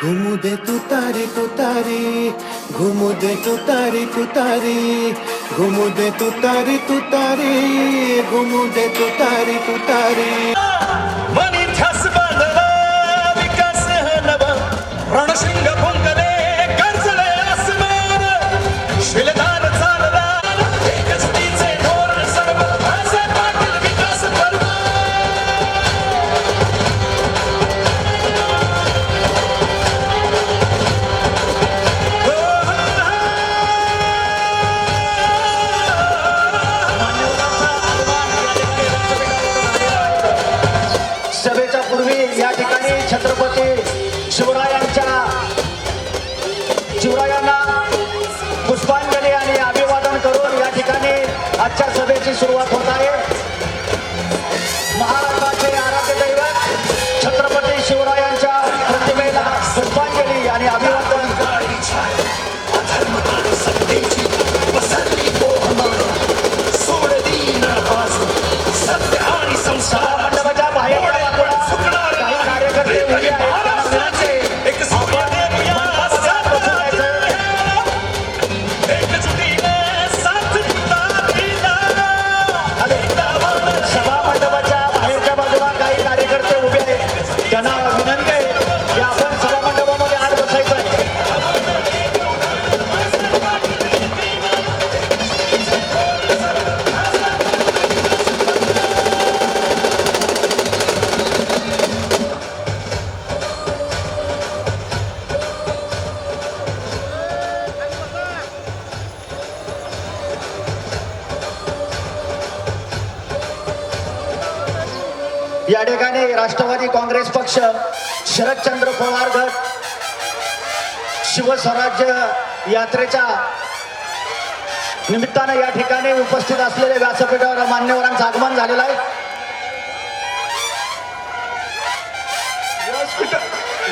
घुमू दे तू तारी घुमू दे तू तारी घुमू दे तू तारी घुमू दे तू तारी मनी ध्यास बांधला विकास नवा रणशिंग फुंकले गरजले आसमान शिलदार चालला एकजुटीचे धोरण सर्व भाषा पाटील विकास पर्व सभेच्या पूर्वी या ठिकाणी छत्रपती शिवरायांना पुष्पांजली आणि अभिवादन करून या ठिकाणी आजच्या सभेची सुरुवात होत आहे. महाराष्ट्राचे आराध्य दैवत छत्रपती शिवरायांच्या प्रतिमेला पुष्पांजली आणि अभिवादन मंडपाच्या बाहेर काही कार्यकर्ते उभे आहेत. सभा मंडपाच्या बाहेरच्या बाजूला काही कार्यकर्ते उभे आहेत. त्यांना विनंती आहे की आपण सभा मंडपामध्ये आत बसायचं आहे. या ठिकाणी राष्ट्रवादी काँग्रेस पक्ष, शरदचंद्र पवार गट, शिवस्वराज्य यात्रेच्या निमित्तानं या ठिकाणी उपस्थित असलेले व्यासपीठावर मान्यवरांचं आगमन झालेलं आहे.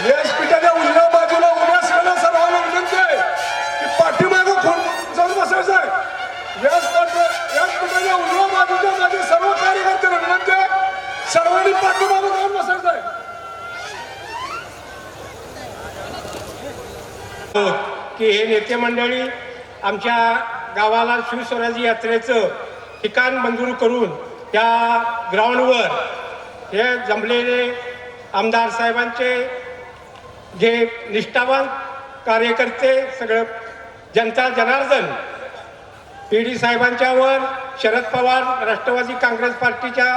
व्यासपीठाच्या उजव्या बाजूला उभ्या असलेल्या सर्वांना विनंती आहे की पाठीमागं जाऊन बसायचं आहे. व्यासपीठाच्या उजव्या बाजूच्या माझे सर्व कार्यकर्त्यांना विनंती आहे सर्वांनी पाठीमागं जाऊन बसायचं आहे. की हे नेते मंडळी आमच्या गावाला शिवस्वराज्य यात्रेचं ठिकाण मंजूर करून त्या ग्राउंडवर हे जमलेले आमदार साहेबांचे जे निष्ठावान कार्यकर्ते सगळं जनता जनार्दन PD साहेबांच्यावर शरद पवार राष्ट्रवादी काँग्रेस पार्टीच्या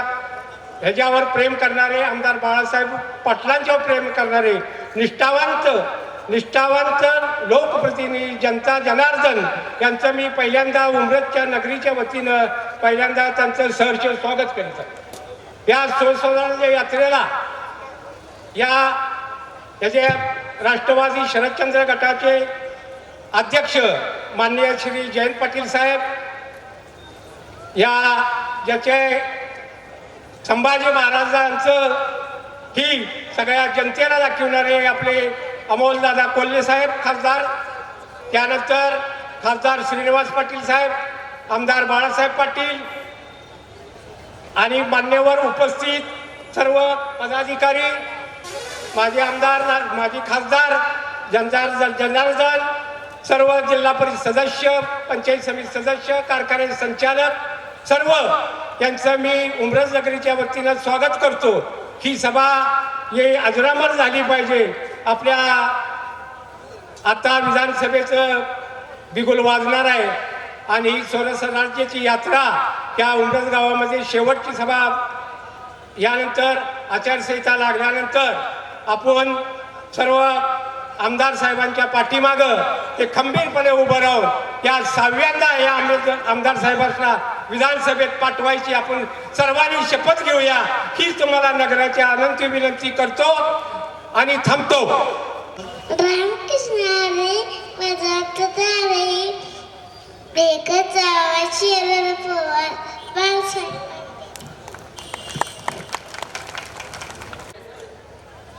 ह्याच्यावर प्रेम करणारे आमदार बाळासाहेब पाटलांच्यावर प्रेम करणारे निष्ठावंत लोकप्रतिनिधी जनता जनार्दन यांचं मी पहिल्यांदा उमरतच्या नगरीच्या वतीनं पहिल्यांदा त्यांचं सहर्ष स्वागत करीत आहे. या शिवस्वराज्य यात्रेला याचे राष्ट्रवादी शरदचंद्र गटाचे अध्यक्ष माननीय श्री जयंत पाटील साहेब, ज्याचे संभाजी महाराजांचं ही सगळ्या जनतेला दाखवणारे आपले अमोलदादा कोल्हे साहेब खासदार, त्यानंतर खासदार श्रीनिवास पाटील साहेब, आमदार बाळासाहेब पाटील आणि मान्यवर उपस्थित सर्व पदाधिकारी, माजी आमदार, माजी खासदार, जनार्दन, सर्व जिल्हा परिषद सदस्य, पंचायत समिती सदस्य, कारखाने संचालक सर्व यांचं मी उमरज नगरीच्या वतीनं स्वागत करतो. ही सभा हे अजरामर झाली पाहिजे. आपल्या आता विधानसभेचं बिगुल वाजणार आहे आणि ही शिवस्वराज्याची यात्रा त्या उमरज गावामध्ये शेवटची सभा. यानंतर आचारसंहिता लागल्यानंतर आपण सर्व आमदार साहेबांच्या पाठीमागं ते खंबीरपणे उभं राहून या 6व्यांदा या आमदार साहेबांना विधानसभेत पाठवायची आपण सर्वांनी शपथ घेऊया. ही तुम्हाला नगराची अनंत विनंती करतो आणि थांबतो.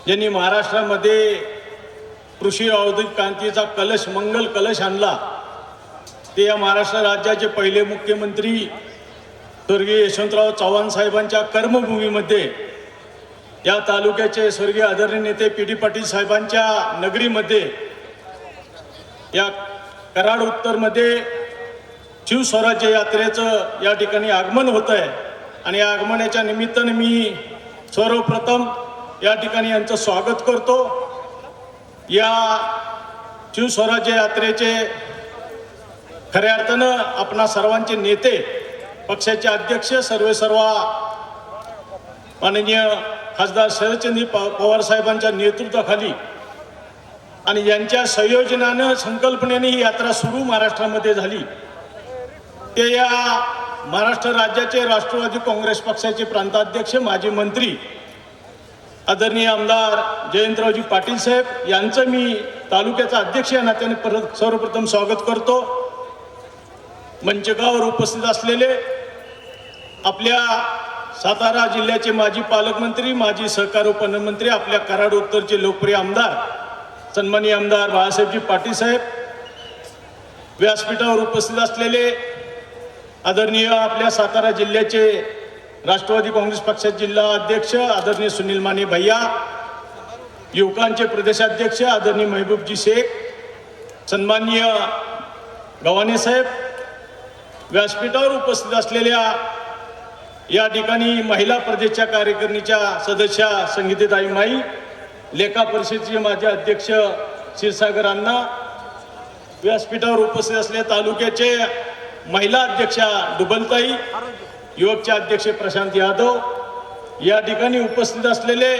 ज्यांनी महाराष्ट्रामध्ये कृषी औद्योगिक क्रांतीचा कलश, मंगल कलश आणला, ते या महाराष्ट्र राज्याचे पहिले मुख्यमंत्री स्वर्गीय यशवंतराव चव्हाण साहेबांच्या कर्मभूमीमध्ये या तालुक्याचे स्वर्गीय आदरणीय नेते PD पाटील साहेबांच्या नगरीमध्ये या कराड उत्तरमध्ये शिवस्वराज्य यात्रेचं या ठिकाणी आगमन होत आहे आणि या आगमनाच्या निमित्ताने मी सर्वप्रथम या ठिकाणी यांचं स्वागत करतो. या शिवस्वराज्य यात्रेचे खऱ्या अर्थानं आपणा सर्वांचे नेते, पक्षाचे अध्यक्ष, सर्वेसर्वा माननीय खासदार शरदचंद्र पवार साहेबांच्या नेतृत्वाखाली आणि यांच्या संयोजनानं संकल्पनेने ही यात्रा सुरू महाराष्ट्रामध्ये झाली. ते या महाराष्ट्र राज्याचे राष्ट्रवादी काँग्रेस पक्षाचे प्रांताध्यक्ष, माजी मंत्री आदरणीय आमदार जयंतरावजी पाटील साहेब यांचं मी तालुक्याचा अध्यक्ष या नात्याने सर्वप्रथम स्वागत करतो. मंचगावर उपस्थित असलेले आपल्या सातारा जिल्ह्याचे माजी पालकमंत्री, माजी सहकार उपनमंत्री, आपल्या कराड उत्तरचे लोकप्रिय आमदार सन्माननीय आमदार बाळासाहेबजी पाटील साहेब, व्यासपीठावर उपस्थित असलेले आदरणीय आपल्या सातारा जिल्ह्याचे राष्ट्रवादी काँग्रेस पक्षाचे जिल्हा अध्यक्ष आदरणीय सुनील माने भैया, युवकांचे प्रदेशाध्यक्ष आदरणीय महबूबजी शेख, सन्माननीय गव्हाणे साहेब, व्यासपीठावर उपस्थित असलेल्या या ठिकाणी महिला प्रदेशच्या कार्यकारिणीच्या सदस्या संगीताताई माई, लेखा परिषदेचे माझे अध्यक्ष क्षीरसागर अण्णा, व्यासपीठावर उपस्थित असलेल्या तालुक्याचे महिला अध्यक्षा डुबलताई, युवकचे अध्यक्ष प्रशांत यादव, या ठिकाणी उपस्थित असलेले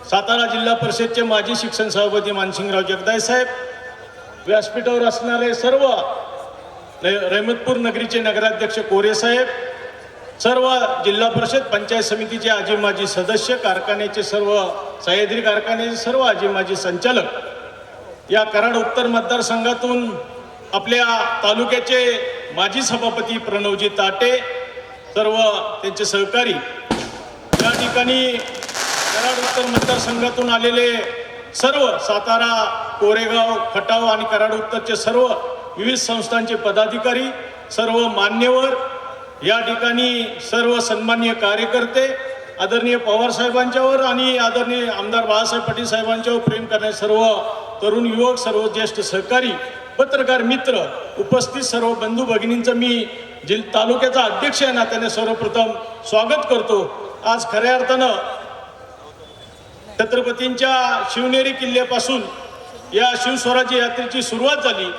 सातारा जिल्हा परिषदचे माजी शिक्षण सभापती मानसिंगराव जगदाय साहेब, व्यासपीठावर असणारे सर्व रहमतपूर नगरीचे नगराध्यक्ष कोरे साहेब, सर्व जिल्हा परिषद पंचायत समितीचे आजी माजी सदस्य, कारखान्याचे सर्व सह्याद्री कारखान्याचे सर्व आजी माजी संचालक, या कराड उत्तर मतदारसंघातून आपल्या तालुक्याचे माजी सभापती प्रणवजी ताटे, सर्व त्यांचे सहकारी, या ठिकाणी कराड उत्तर मतदारसंघातून आलेले सर्व सातारा, कोरेगाव, खटाव आणि कराड उत्तरचे सर्व विविध संस्थांचे पदाधिकारी, सर्व मान्यवर, या ठिकाणी सर्व सन्माननीय कार्यकर्ते, आदरणीय पवार साहेबांच्यावर आणि आदरणीय आमदार बाळासाहेब पाटील साहेबांच्यावर प्रेम करणारे सर्व तरुण युवक, सर्व ज्येष्ठ सहकारी, पत्रकार मित्र, उपस्थित सर्व बंधू भगिनींचं मी तालुक्याचा अध्यक्ष या नात्याने सर्वप्रथम स्वागत करतो. आज खऱ्या अर्थानं छत्रपतींच्या शिवनेरी किल्ल्यापासून या शिवस्वराज्य यात्रेची सुरुवात झाली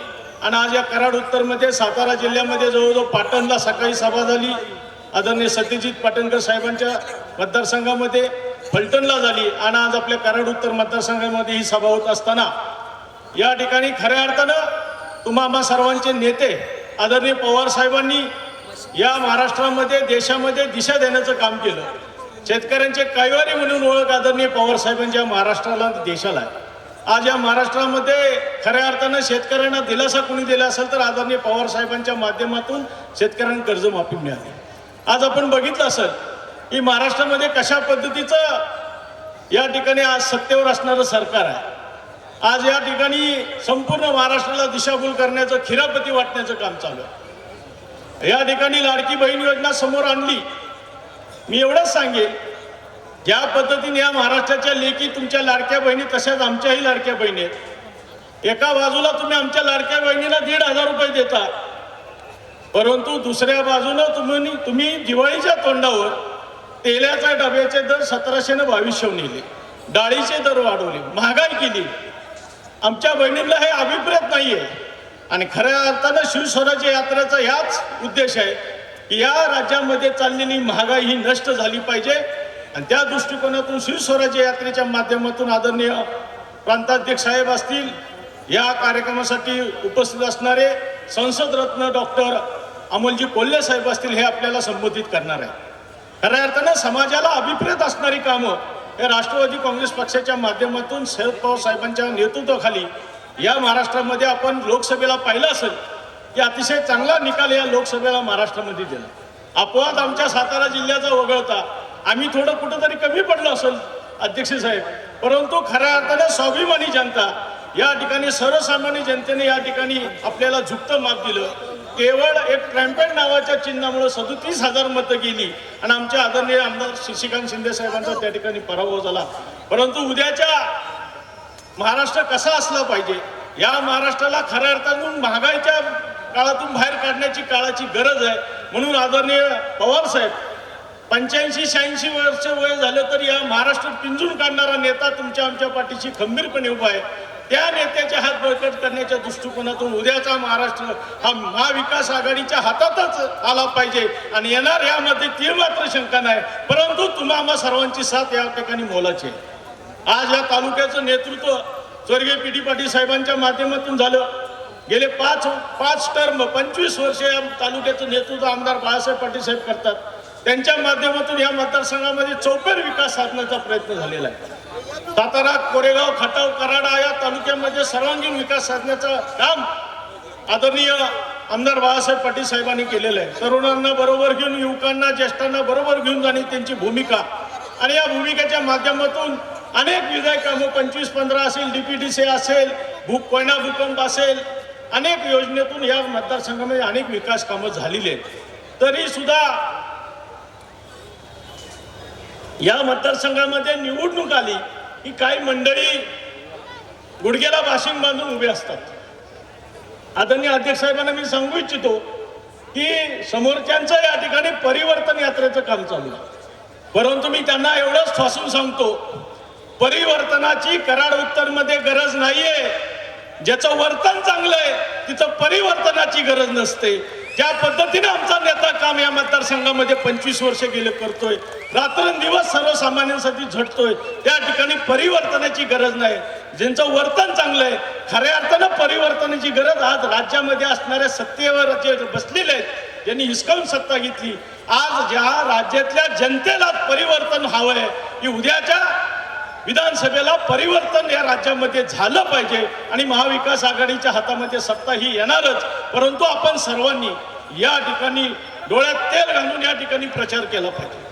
आणि आज या कराड उत्तरमध्ये सातारा जिल्ह्यामध्ये जवळजवळ पाटणला सकाळी सभा झाली, आदरणीय सत्यजित पाटणकर साहेबांच्या मतदारसंघामध्ये, फलटणला झाली आणि आज आपल्या कराड उत्तर मतदारसंघामध्ये ही सभा होत असताना या ठिकाणी खऱ्या अर्थानं तुम्हा सर्वांचे नेते आदरणीय पवार साहेबांनी या महाराष्ट्रामध्ये, देशामध्ये दिशा देण्याचं काम केलं. शेतकऱ्यांचे कैवारी म्हणून ओळख आदरणीय पवार साहेबांच्या महाराष्ट्राला, देशाला आहे. आज या महाराष्ट्रामध्ये खऱ्या अर्थानं शेतकऱ्यांना दिलासा कोणी दिला असेल तर आदरणीय पवार साहेबांच्या माध्यमातून शेतकऱ्यांना कर्जमाफी मिळाली. आज आपण बघितलं असेल की महाराष्ट्रामध्ये कशा पद्धतीचं या ठिकाणी आज सत्तेवर असणारं सरकार आहे. आज या ठिकाणी संपूर्ण महाराष्ट्राला दिशाभूल करण्याचं, खिरापती वाटण्याचं काम चालू आहे. या ठिकाणी लाडकी बहीण योजना समोर आणली. मी एवढंच सांगेन, ज्या पद्धतीने या महाराष्ट्राच्या लेकी तुमच्या लाडक्या बहिणी, तशाच आमच्याही लाडक्या बहिणी आहेत. एका बाजूला तुम्ही आमच्या लाडक्या बहिणीला 1,500 रुपये देता, परंतु दुसऱ्या बाजूनं तुम्ही दिवाळीच्या तोंडावर तेलाच्या डब्याचे दर 1700 ने 2200 नेले, डाळीचे दर वाढवले, महागाई केली. आमच्या बहिणींना हे अभिप्रेत नाही आहे. आणि खऱ्या अर्थानं शिवस्वराज्य यात्रेचा ह्याच उद्देश आहे की या राज्यामध्ये चाललेली महागाई ही नष्ट झाली पाहिजे. आणि त्या दृष्टिकोनातून शिवस्वराज्य यात्रेच्या माध्यमातून आदरणीय प्रांताध्यक्ष साहेब असतील, या कार्यक्रमासाठी उपस्थित असणारे संसद रत्न डॉक्टर अमोलजी कोल्हे साहेब असतील, हे आपल्याला संबोधित करणार आहे. खऱ्या अर्थानं समाजाला अभिप्रेत असणारी कामं हे राष्ट्रवादी काँग्रेस पक्षाच्या माध्यमातून शरद पवार साहेबांच्या नेतृत्वाखाली या महाराष्ट्रामध्ये आपण लोकसभेला पाहिलं असेल की अतिशय चांगला निकाल या लोकसभेला महाराष्ट्रामध्ये दिला. अपवाद आमच्या सातारा जिल्ह्याचा वगळता आम्ही थोडं कुठंतरी कमी पडलो असेल अध्यक्ष साहेब, परंतु खऱ्या अर्थानं स्वाभिमानी जनता या ठिकाणी, सर्वसामान्य जनतेने या ठिकाणी आपल्याला झुकतं माप दिलं. केवळ एक ट्रॅम्पेट नावाच्या चिन्हामुळे 37,000 मतं गेली आणि आमच्या आदरणीय आमदार शशिकांत शिंदे साहेबांचा त्या ठिकाणी पराभव झाला. परंतु उद्याच्या महाराष्ट्र कसा असला पाहिजे, या महाराष्ट्राला खऱ्या अर्थातून महागाईच्या काळातून बाहेर काढण्याची काळाची गरज आहे. म्हणून आदरणीय पवार साहेब 85-86 वर्ष वय झालं तर या महाराष्ट्र पिंजून काढणारा नेता तुमच्या आमच्या पाठीशी खंबीरपणे उभा आहे. त्या नेत्याचे हात बळकट करण्याच्या दृष्टिकोनातून उद्याचा महाराष्ट्र हा महाविकास आघाडीच्या हातातच आला पाहिजे आणि येणार यामध्ये तीळ मात्र शंका नाही. परंतु तुम्हा आम्हा सर्वांची साथ या ठिकाणी मोलाची आहे. आज या तालुक्याचं नेतृत्व स्वर्गीय पी.डी. पाटील साहेबांच्या माध्यमातून झालं. गेले पाच टर्म 25 वर्ष या तालुक्याचं नेतृत्व आमदार बाळासाहेब पाटील साहेब करतात. त्यांच्या माध्यमातून या मतदारसंघामध्ये चौफेर विकास साधण्याचा प्रयत्न झालेला आहे. सातारा, कोरेगाव, खटाव, कराडा या तालुक्यामध्ये सर्वांगीण विकास साधण्याचं काम आदरणीय आमदार बाळासाहेब पाटील साहेबांनी केलेलं आहे. तरुणांना बरोबर घेऊन, युवकांना, ज्येष्ठांना बरोबर घेऊन जाणे त्यांची भूमिका आणि या भूमिकेच्या माध्यमातून अनेक विधाय कामं 25-15 असेल, DPDC असेल, कोयना भूकंप असेल, अनेक योजनेतून या मतदारसंघामध्ये अनेक विकास कामं झालेली आहेत. तरी सुद्धा या मतदारसंघामध्ये निवडणूक आली की काही मंडळी गुडघ्याला बाशिंग बांधून उभे असतात. आदरणीय अध्यक्ष साहेबांना मी सांगू इच्छितो की समोरच्यांचं या ठिकाणी परिवर्तन यात्रेचं काम चालू आहे. परंतु मी त्यांना एवढंच ठासून सांगतो, परिवर्तनाची कराड उत्तरमध्ये गरज नाहीये. ज्याचं वर्तन चांगलं आहे तिथं परिवर्तनाची गरज नसते. ज्या पद्धतीने आमचा नेता काम या मतदारसंघामध्ये 25 वर्ष गेले करतोय, रात्रंदिवस सर्वसामान्यांसाठी झटतोय, त्या ठिकाणी परिवर्तनाची गरज नाही. ज्यांचं वर्तन चांगलं आहे, खऱ्या अर्थानं परिवर्तनाची गरज आज राज्यामध्ये असणाऱ्या सत्तेवर जे बसलेले आहेत, ज्यांनी हिसकावून सत्ता घेतली, आज ज्या राज्यातल्या जनतेला परिवर्तन हवंय की उद्याच्या विधानसभेला परिवर्तन या राज्यामध्ये झालं पाहिजे आणि महाविकास आघाडीच्या हातामध्ये सत्ता ही येणारच. परंतु आपण सर्वांनी या ठिकाणी डोळ्यात तेल घालून या ठिकाणी प्रचार केला पाहिजे.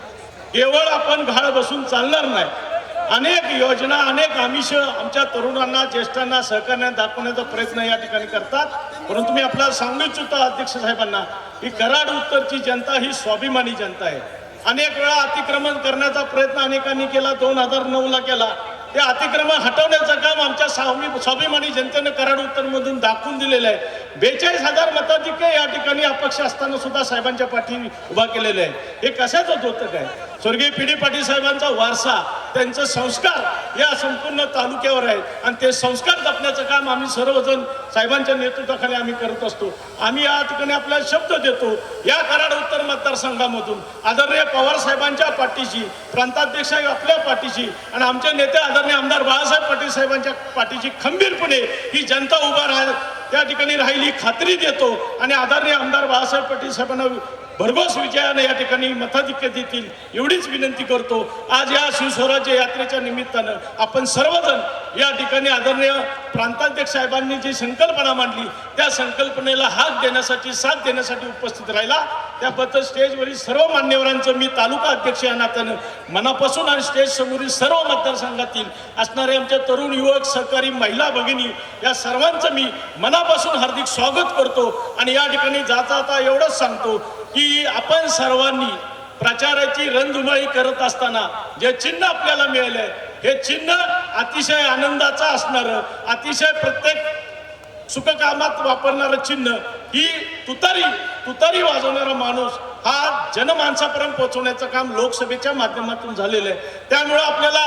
केवळ आपण घाळ बसून चालणार नाही. अनेक योजना, अनेक आमिष आमच्या तरुणांना, ज्येष्ठांना, सहकार्यांना दाखवण्याचा प्रयत्न या ठिकाणी करतात. परंतु मी आपल्याला सांगू इच्छितो अध्यक्ष साहेबांना की कराड उत्तरची जनता ही स्वाभिमानी जनता आहे. अनेक वेळा अतिक्रमण करण्याचा प्रयत्न अनेकांनी केला, 2009ला केला. ते अतिक्रमण हटवण्याचं काम आमच्या स्वाभिमानी जनतेने कराड उत्तरमधून दाखवून दिलेलं आहे. 42,000 मताधिक्य या ठिकाणी अपक्ष असताना सुद्धा साहेबांच्या पाठी उभा केलेलं आहे. हे कशाच होतं काय? स्वर्गीय पी.डी. पाटील साहेबांचा वारसा, त्यांचं संस्कार या संपूर्ण तालुक्यावर आहेत आणि ते संस्कार जपण्याचं काम आम्ही सर्वजण साहेबांच्या नेतृत्वाखाली आम्ही करत असतो. आम्ही या ठिकाणी आपल्याला शब्द देतो, या कराड उत्तर मतदारसंघामधून आदरणीय पवार साहेबांच्या पाठीशी, प्रांताध्यक्ष आपल्या पाठीशी आणि आमचे नेते आदरणीय आमदार बाळासाहेब पाटील साहेबांच्या पाठीशी खंबीरपणे ही जनता उभा त्या ठिकाणी राहिली खात्री देतो आणि आदरणीय आमदार बाळासाहेब पाटील साहेबांना भरघोस विजयाने या ठिकाणी मताधिक्य देतील एवढीच विनंती करतो. आज या शिवस्वराज्य यात्रेच्या निमित्तानं आपण सर्वजण या ठिकाणी आदरणीय प्रांताध्यक्ष साहेबांनी जी संकल्पना मांडली त्या संकल्पनेला हात देण्यासाठी, साथ देण्यासाठी उपस्थित राहिला. त्याबद्दल स्टेजवरील सर्व मान्यवरांचं मी तालुका अध्यक्ष या नात्यानं मनापासून आणि स्टेज समोरील सर्व मतदारसंघातील असणारे आमच्या तरुण युवक, सहकारी, महिला भगिनी या सर्वांचं मी मनापासून हार्दिक स्वागत करतो आणि या ठिकाणी जाता एवढंच सांगतो की आपण सर्वांनी प्रचाराची रणधुमाळी करत असताना जे चिन्ह आपल्याला मिळालंय हे चिन्ह अतिशय आनंदाचं असणारं, अतिशय प्रत्येक सुखकामात वापरणारं चिन्ह, ही तुतारी वाजवणारा माणूस हा जनमानसापर्यंत पोहोचवण्याचं काम लोकसभेच्या माध्यमातून झालेलं आहे. त्यामुळं आपल्याला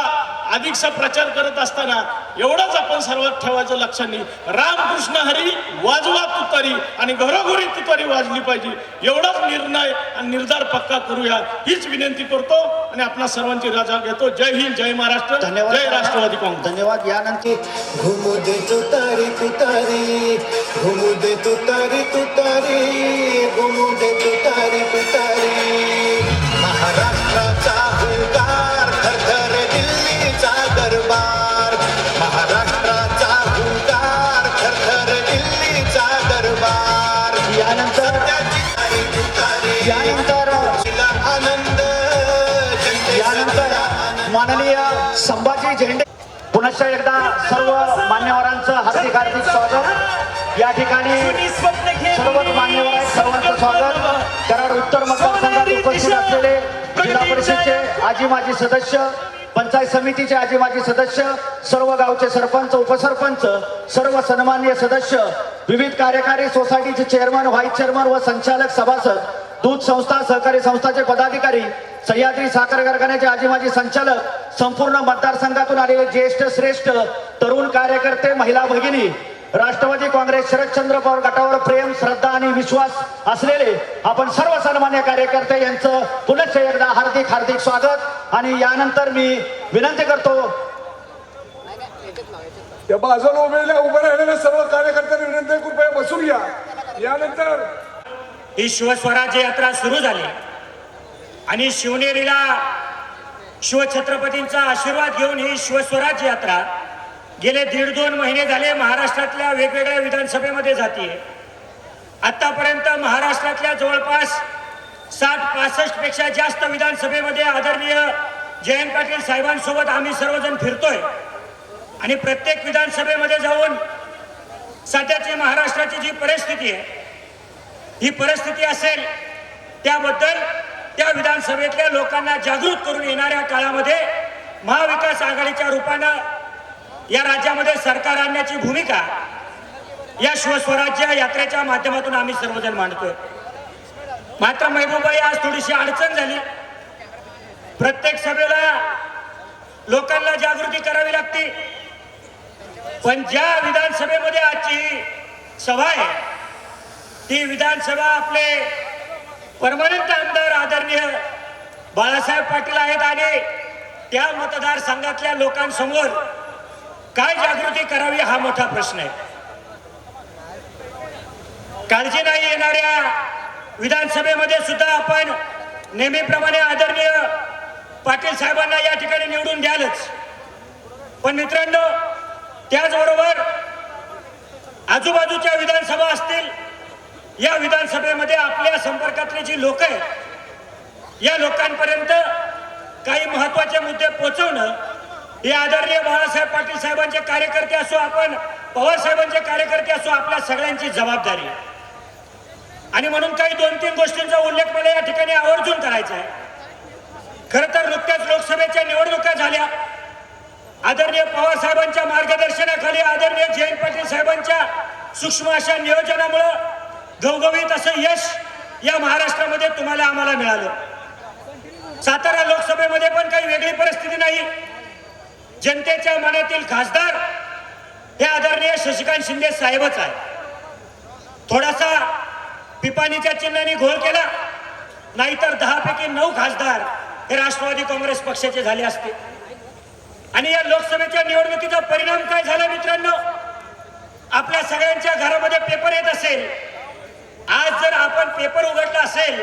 अधिकचा प्रचार करत असताना एवढंच आपण सर्वात ठेवायचं लक्षात नाही, रामकृष्ण हरी वाजवा तुतारी आणि घरोघरी तुतारी वाजली पाहिजे एवढाच निर्णय आणि निर्धार पक्का करूया हीच विनंती करतो आणि आपल्या सर्वांची रजा घेतो. जय हिंद, जय महाराष्ट्र, धन्यवाद. जय राष्ट्रवादी काँग्रेस. धन्यवाद. यानंतर घुमू दे तुतारी तुतारी, घुमू दे तुतारी तुतारी, घुमू दे तुतारी तुतारी. महाराष्ट्राचा हुंकार, थरथर दिल्लीचा दरबार. महाराष्ट्राचा हुंकार, थरथर दिल्लीचा दरबार. यानंतर तुतारी तुतारी, यानंतर आनंद, यानंतर माननीय संभाजी झेंडे पुनश्च एकदा सर्व मान्यवरांचं हार्दिक हार्दिक स्वागत. या ठिकाणी सर्वच मान्यवर आहेत, सर्वांचं स्वागत. कराड उत्तर मतदारसंघात उपस्थित असलेले जिल्हा परिषदचे आजी माजी सदस्य, पंचायत समितीचे आजी माजी सदस्य, सर्व गावचे सरपंच उपसरपंच, सर्व सन्माननीय सदस्य, विविध कार्यकारी सोसायटीचे चेअरमन, व्हाईस चेअरमन व संचालक सभासद, दूध संस्था सहकारी संस्थाचे पदाधिकारी, सह्याद्री साखर कारखान्याचे आजी माजी संचालक, संपूर्ण मतदारसंघातून आलेले ज्येष्ठ श्रेष्ठ तरुण कार्यकर्ते, महिला भगिनी, राष्ट्रवादी काँग्रेस शरदचंद्र पवार गटावर प्रेम श्रद्धा आणि विश्वास असलेले आपण सर्व सन्मान्य कार्यकर्ते यांचं पुनश्च एकदा हार्दिक हार्दिक स्वागत. आणि यानंतर मी विनंती करतो त्या बाजूला उभे राहिलेल्या सर्व कार्यकर्त्यांनी विनंती आहे, कृपया बसून घ्या. यानंतर ही शिवस्वराज्य यात्रा सुरू झाली आणि शिवनेरीला शिवछत्रपतींचा आशीर्वाद घेऊन ही शिवस्वराज्य यात्रा गेले 1.5-2 महिने झाले महाराष्ट्रातल्या वेगवेगळ्या विधानसभेमध्ये जातीये. आतापर्यंत महाराष्ट्रातल्या जवळपास 60-65 पेक्षा जास्त विधानसभेमध्ये आदरणीय जयंत पाटील साहेबांसोबत आम्ही सर्वजण फिरतोय आणि प्रत्येक विधानसभेमध्ये जाऊन सध्याची महाराष्ट्राची जी परिस्थिती आहे, ही परिस्थिती असेल त्याबद्दल त्या विधानसभेतल्या लोकांना जागृत करून येणाऱ्या काळामध्ये महाविकास आघाडीच्या रूपानं या राज्यामध्ये सरकार आणण्याची भूमिका या शिवस्वराज्य यात्रेच्या माध्यमातून आम्ही सर्वजण मांडतोय. मात्र महबूबाई आज थोडीशी अडचण झाली. प्रत्येक सभेला लोकांना जागृती करावी लागते, पण ज्या विधानसभेमध्ये आजची सभा आहे ती विधानसभा आपले परमनंट आमदार आदरणीय बाळासाहेब पाटील आहेत आणि त्या मतदारसंघातल्या लोकांसमोर काय जागृती करावी हा मोठा प्रश्न आहे. काळजी नाही येणाऱ्या विधानसभेमध्ये सुद्धा आपण नेहमीप्रमाणे आदरणीय पाटील साहेबांना या ठिकाणी निवडून द्यालच, पण मित्रांनो त्याचबरोबर आजूबाजूच्या विधानसभा असतील, या विधानसभेमध्ये आपल्या संपर्कातली जी लोक आहेत या लोकांपर्यंत काही महत्वाचे मुद्दे पोहोचवणं हे आदरणीय बाळासाहेब पाटील साहेबांचे कार्यकर्ते असो, आपण पवार साहेबांचे कार्यकर्ते असो, आपल्या सगळ्यांची जबाबदारी आहे. आणि म्हणून काही 2-3 गोष्टींचा उल्लेख मला या ठिकाणी आवर्जून करायचा आहे. खरं तर नुकत्याच लोकसभेच्या निवडणुका झाल्या. आदरणीय पवार साहेबांच्या मार्गदर्शनाखाली आदरणीय जयंत पाटील साहेबांच्या सूक्ष्म अशा नियोजनामुळं घवघवीत असं यश या महाराष्ट्रामध्ये तुम्हाला आम्हाला मिळालं. सातारा लोकसभेमध्ये पण काही वेगळी परिस्थिती नाही. जनतेच्या मनातील खासदार हे आदरणीय शशिकांत शिंदे साहेबच आहे. थोडासा पिपाणीच्या चिन्हाने घोळ केला, नाहीतर 10 पैकी 9 खासदार हे राष्ट्रवादी काँग्रेस पक्षाचे झाले असते. आणि या लोकसभेच्या निवडणुकीचा परिणाम काय झाला मित्रांनो, आपल्या सगळ्यांच्या घरामध्ये पेपर येत असेल. आज जर आपण पेपर उघडला असेल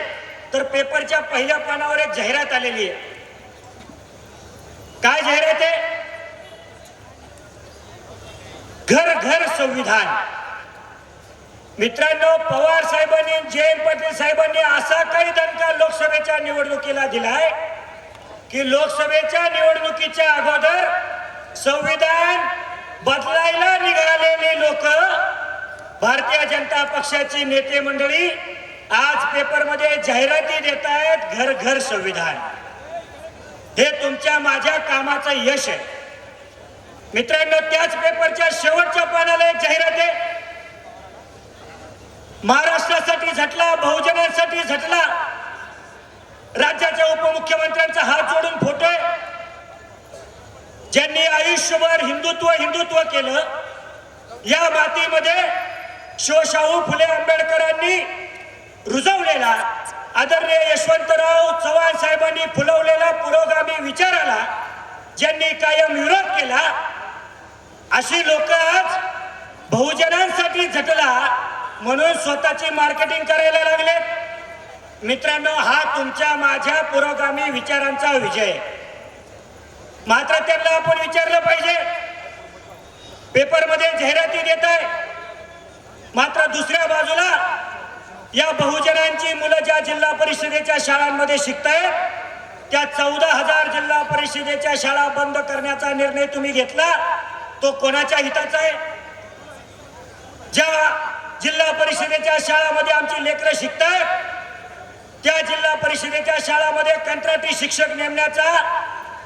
तर पेपरच्या पहिल्या पानावर एक जाहिरात आलेली आहे. काय जाहिरात आहे? घर घर संविधान. मित्रांनो पवार साहेबांनी जयंत पाटील साहेबांनी असा काही दणका लोकसभेच्या निवडणुकीला दिलाय की लोकसभेच्या निवडणुकीच्या अगोदर संविधान बदलायला निघालेले लोक, भारतीय जनता पक्षाची नेते मंडळी आज पेपरमध्ये जाहिराती देत आहेत घर घर संविधान. हे तुमच्या माझ्या कामाचं यश आहे. मित्रांनो त्याच पेपरच्या शेवटच्या पानाला एक जाहिरात आहे, महाराष्ट्रासाठी झटला, बहुजनांसाठी झटला. राज्याच्या उपमुख्यमंत्र्यांचा हात जोडून फोटो आहे. ज्यांनी आयुष्यभर हिंदुत्व हिंदुत्व केलं, या मातीमध्ये शिवशाहू फुले आंबेडकरांनी रुजवलेला, आदरणीय यशवंतराव चव्हाण साहेबांनी फुलवलेला पुरोगामी विचाराला ज्यांनी कायम विरोध केला, अशी लोक आज बहुजनांसाठी झटला म्हणून स्वतःची मार्केटिंग करायला लागले. मित्रांनो हा तुमच्या माझ्या पुरोगामी विचारांचा विजय. मात्र त्यांना आपण विचारलं पाहिजे, पेपरमध्ये जाहिराती देत आहे, मात्र दुसऱ्या बाजूला या बहुजनांची मुलं ज्या जिल्हा परिषदेच्या शाळांमध्ये शिकतायत त्या 14,000 जिल्हा परिषदेच्या शाळा बंद करण्याचा निर्णय तुम्ही घेतला तो कोणाच्या हिताचा आहे? ज्या जिल्हा परिषदेच्या शाळांमध्ये आमची लेकरं शिकतात त्या जिल्हा परिषदेच्या शाळांमध्ये कंत्राटी शिक्षक नेमण्याचा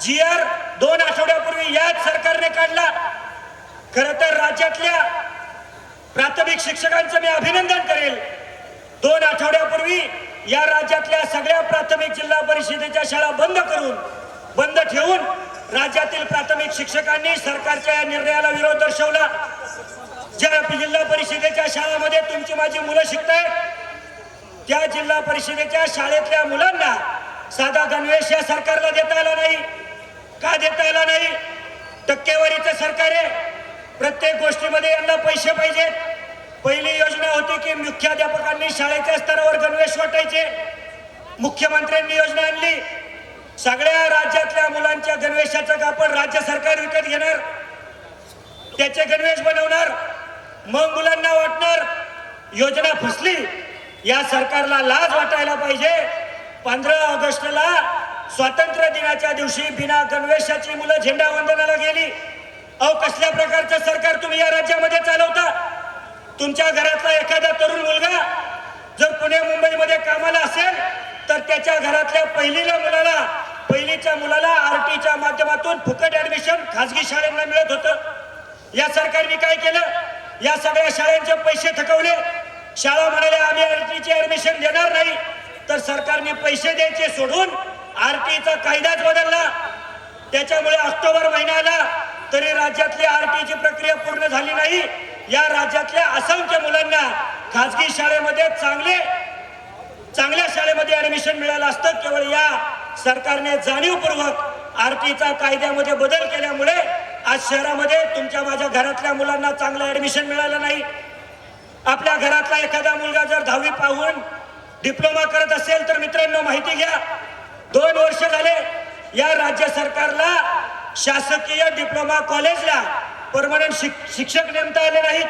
GR 2 आठवड्यापूर्वी याच सरकारने काढला. खरं तर राज्यातल्या प्राथमिक शिक्षकांचं मी अभिनंदन करेल. 2 आठवड्यापूर्वी या राज्यातल्या सगळ्या प्राथमिक जिल्हा परिषदेच्या शाळा बंद ठेवून राज्यातील प्राथमिक शिक्षकांनी सरकारच्या या निर्णयाला विरोध दर्शवला. ज्या जिल्हा परिषदेच्या शाळांमध्ये तुमची माझी मुलं शिकतायत त्या जिल्हा परिषदेच्या शाळेतल्या मुलांना साधा गणवेश या सरकारला देता आला नाही. का देता आला नाही? टक्केवारीचं सरकार आहे. प्रत्येक गोष्टीमध्ये यांना पैसे पाहिजेत. पहिली योजना होती की मुख्याध्यापकांनी शाळेच्या स्तरावर गणवेश वाटायचे. मुख्यमंत्र्यांनी योजना आणली, सगळ्या राज्यातल्या मुलांच्या गणवेशाचं कापड राज्य सरकार विकत घेणार, त्याचे गणवेश बनवणार, मग मुलांना वाटणार. योजना फसली. या सरकारला लाज वाटायला पाहिजे. 15 ऑगस्टला स्वातंत्र्य दिनाच्या दिवशी बिना गणवेशाची मुलं झेंडा वंदनाला गेली. अहो, कसल्या प्रकारचं सरकार तुम्ही या राज्यामध्ये चालवता? तुमच्या घरातला एखादा तरुण मुलगा जर पुणे मुंबईमध्ये कामाला असेल तर त्याच्या घरातल्या पहिलीच्या मुलाला RTच्या माध्यमातून फुकट ऍडमिशन खासगी शाळांना मिळत होतं. या सरकारने काय केलं? या सगळ्या शाळांचे पैसे थकवले. शाळा म्हणाले आम्ही RTची ऍडमिशन देणार नाही, तर सरकारने पैसे द्यायचे सोडून RTचा कायदाच बदलला. त्याच्यामुळे ऑक्टोबर महिन्याला तरी राज्यातली RTची प्रक्रिया पूर्ण झाली नाही. या राज्यातल्या असंख्य मुलांना खासगी शाळेमध्ये चांगल्या शाळेमध्ये ऍडमिशन मिळालं असतं. केवळ या सरकारने जाणीवपूर्वक RTचा कायद्यामध्ये बदल केल्यामुळे आज शहरामध्ये तुमच्या माझ्या घरातल्या मुलांना चांगलं ऍडमिशन मिळालं नाही. आपल्या घरातला एखादा मुलगा जर 10वी पाहून डिप्लोमा करत असेल तर मित्रांनो माहिती घ्या, 2 वर्ष झाले या राज्य सरकारला शासकीय डिप्लोमा कॉलेजला परमनंट शिक्षक नेमता आले नाहीत.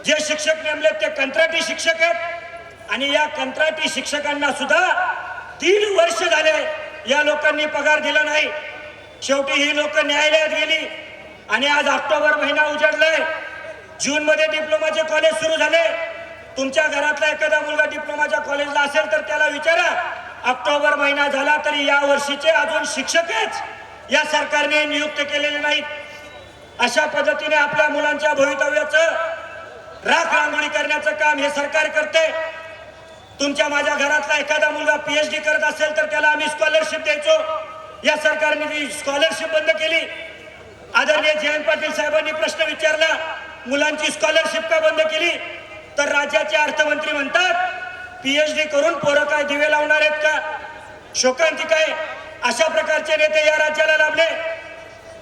जे शिक्षक नेमले ते कंत्राटी शिक्षक आहेत आणि या कंत्राटी शिक्षकांना सुद्धा 3 वर्ष झाले या लोकांनी पगार दिला नाही. शेवटी ही लोक न्यायालयात गेली आणि आज ऑक्टोबर महिना उजाडलाय. जून मध्ये डिप्लोमाचे कॉलेज सुरू झाले. तुमच्या घरातला एखादा मुलगा डिप्लोमाच्या कॉलेजला असेल तर त्याला विचारा, ऑक्टोबर महिना झाला तरी या वर्षीचे अजून शिक्षकच या सरकारने नियुक्त केलेले नाहीत. अशा पद्धतीने आपल्या मुलांच्या भवितव्याचं राख रांगोळी करण्याचं काम हे सरकार करते. तुमच्या माझ्या घरातला एखादा मुलगा PhD करत असेल तर त्याला आम्ही स्कॉलरशिप द्यायचो. या सरकारने ती स्कॉलरशिप बंद केली. आदरणीय जयंत पाटील साहेबांनी प्रश्न विचारला, मुलांची स्कॉलरशिप का बंद केली? तर राज्याचे अर्थमंत्री म्हणतात PhD करून पोरं काय दिवे लावणार आहेत का? शोकांतिक आहे. अशा प्रकारचे नेते या राज्याला लाभले.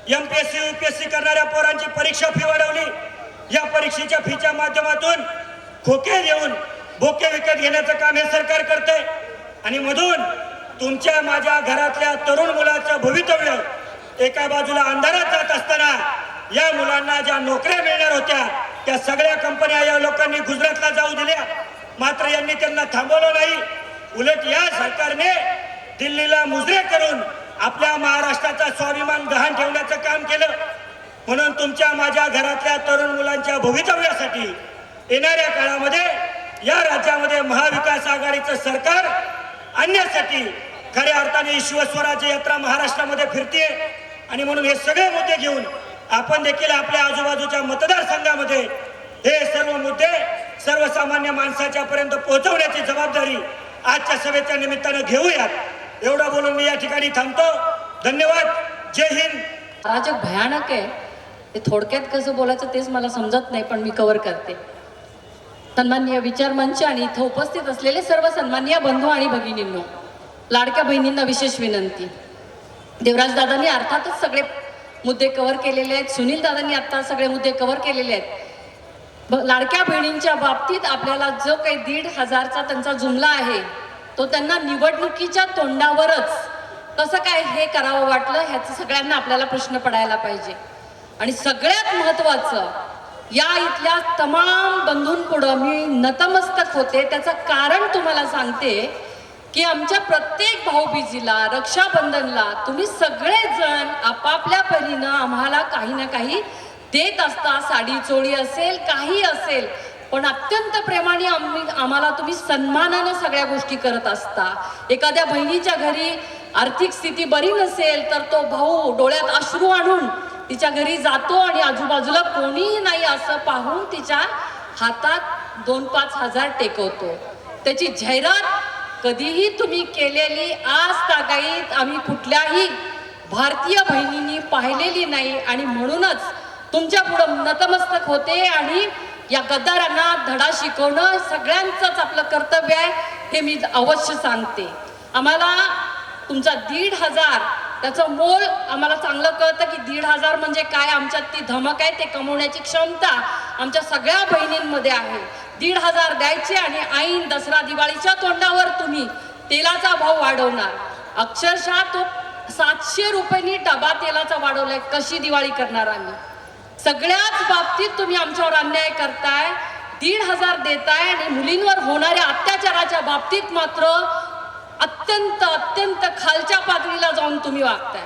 MPSC UPSC करणाऱ्या पोरांची परीक्षा फी वाढवली. या परीक्षेच्या फीच्या माध्यमातून खोके देऊन बोके विकत घेण्याचं काम हे सरकार करते. आणि मधून तुमच्या माझ्या घरातल्या तरुण मुलाचं भवितव्य एका बाजूला अंधारात जात असताना या मुलांना ज्या नोकऱ्या मिळणार होत्या त्या सगळ्या कंपन्या या लोकांनी गुजरातला जाऊ दिल्या. मात्र यांनी त्यांना थांबवलं नाही. उलट या सरकारने दिल्लीला मुजरे करून आपल्या महाराष्ट्राचा स्वाभिमान गहाण ठेवण्याचं काम केलं. म्हणून तुमच्या माझ्या घरातल्या तरुण मुलांच्या भवितव्यासाठी येणाऱ्या काळामध्ये या राज्यामध्ये महाविकास आघाडीचं सरकार आणण्यासाठी खऱ्या अर्थाने शिवस्वराज्य यात्रा महाराष्ट्रामध्ये फिरते. आणि म्हणून हे सगळे मुद्दे घेऊन आपण देखील आपल्या आजूबाजूच्या मतदारसंघामध्ये हे सर्व मुद्दे सर्वसामान्य माणसाच्या पर्यंत पोहोचवण्याची जबाबदारी आजच्या सभेच्या निमित्तानं घेऊयात. एवढं बोलून मी या ठिकाणी थांबतो. धन्यवाद. जय हिंद. अराजक भयानक आहे. ते थोडक्यात कसं बोलायचं तेच मला समजत नाही, पण मी कव्हर करते. सन्माननीय विचार मंच आणि इथं उपस्थित असलेले सर्व सन्माननीय बंधू आणि भगिनींनो, लाडक्या बहिणींना विशेष विनंती. देवराज दादांनी अर्थातच सगळे मुद्दे कव्हर केलेले आहेत. सुनील दादांनी आता सगळे मुद्दे कव्हर केलेले आहेत. लाडक्या बहिणींच्या बाबतीत आपल्याला जो काही 1,500चा त्यांचा जुमला आहे तो त्यांना निवडणुकीच्या तोंडावरच कसं काय हे करावं वाटलं ह्याचं सगळ्यांना आपल्याला प्रश्न पडायला पाहिजे. आणि सगळ्यात महत्त्वाचं, या इथल्या तमाम बंधूंपुढं मी नतमस्तक होते. त्याचं कारण तुम्हाला सांगते की आमच्या प्रत्येक भाऊबीजीला, रक्षाबंधनला तुम्ही सगळेजण आपापल्या परीनं आम्हाला काही ना काही देत असता. साडी चोळी असेल, काही असेल, पण अत्यंत प्रेमाने आम्हाला तुम्ही सन्मानानं सगळ्या गोष्टी करत असता. एखाद्या बहिणीच्या घरी आर्थिक स्थिती बरी नसेल तर तो भाऊ डोळ्यात अश्रू आणून तिच्या घरी जातो आणि आजूबाजूला कोणीही नाही असं पाहून तिच्या हातात 2-5 हजार टेकवतो. त्याची जाहिरात कधीही तुम्ही केलेली आज तागायत आम्ही कुठल्याही भारतीय बहिणींनी पाहिलेली नाही आणि म्हणूनच तुमच्या पुढं नतमस्तक होते आणि या गद्दारांना धडा शिकवणं सगळ्यांचंच आपलं कर्तव्य आहे हे मी अवश्य सांगते. आम्हाला तुमचा 1,500 त्याचं मोल आम्हाला चांगलं कळतं की 1,500 म्हणजे काय. आमच्यात ती धमक आहे, ते कमवण्याची क्षमता आमच्या सगळ्या बहिणींमध्ये आहे. 1,500 द्यायचे आणि ऐन दसरा दिवाळीच्या तोंडावर तुम्ही तेलाचा भाव वाढवणार. अक्षरशः तो 700 रुपयांनी डबा तेलाचा वाढवलाय. कशी दिवाळी करणार आम्ही? सगळ्याच बाबतीत तुम्ही आमच्यावर अन्याय करताय. 1,500 देताय आणि मुलींवर होणाऱ्या अत्याचाराच्या बाबतीत मात्र अत्यंत अत्यंत खालच्या पातळीला जाऊन तुम्ही वागताय.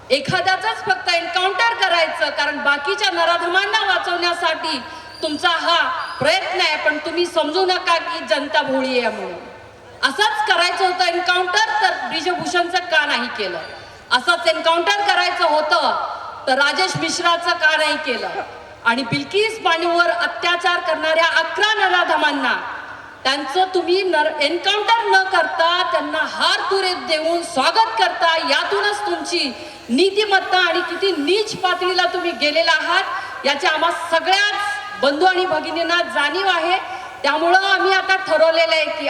एखाद्याच फक्त एन्काउंटर करायचं कारण बाकीच्या नराधमांना वाचवण्यासाठी तुमचा हा प्रयत्न आहे, पण तुम्ही समजू नका की जनता भोळी आहे म्हणून. असंच करायचं होतं एन्काउंटर तर ब्रिजभूषणचं का नाही केलं? असंच एन्काउंटर करायचं होतं तर राजेश मिश्राचं का नाही केलं? आणि बिल्किस बानूवर अत्याचार करणाऱ्या 11 नराधमांना त्यांचं तुम्ही एन्काउंटर न करता त्यांना हार तुरे देऊन स्वागत करता. यातूनच तुमची नीतिमत्ता आणि किती नीच पातळीला तुम्ही गेलेला आहात याची आम्हा सगळ्याच बंधू आणि भगिनींना जाणीव आहे. त्यामुळं आम्ही आता ठरवलेलं आहे की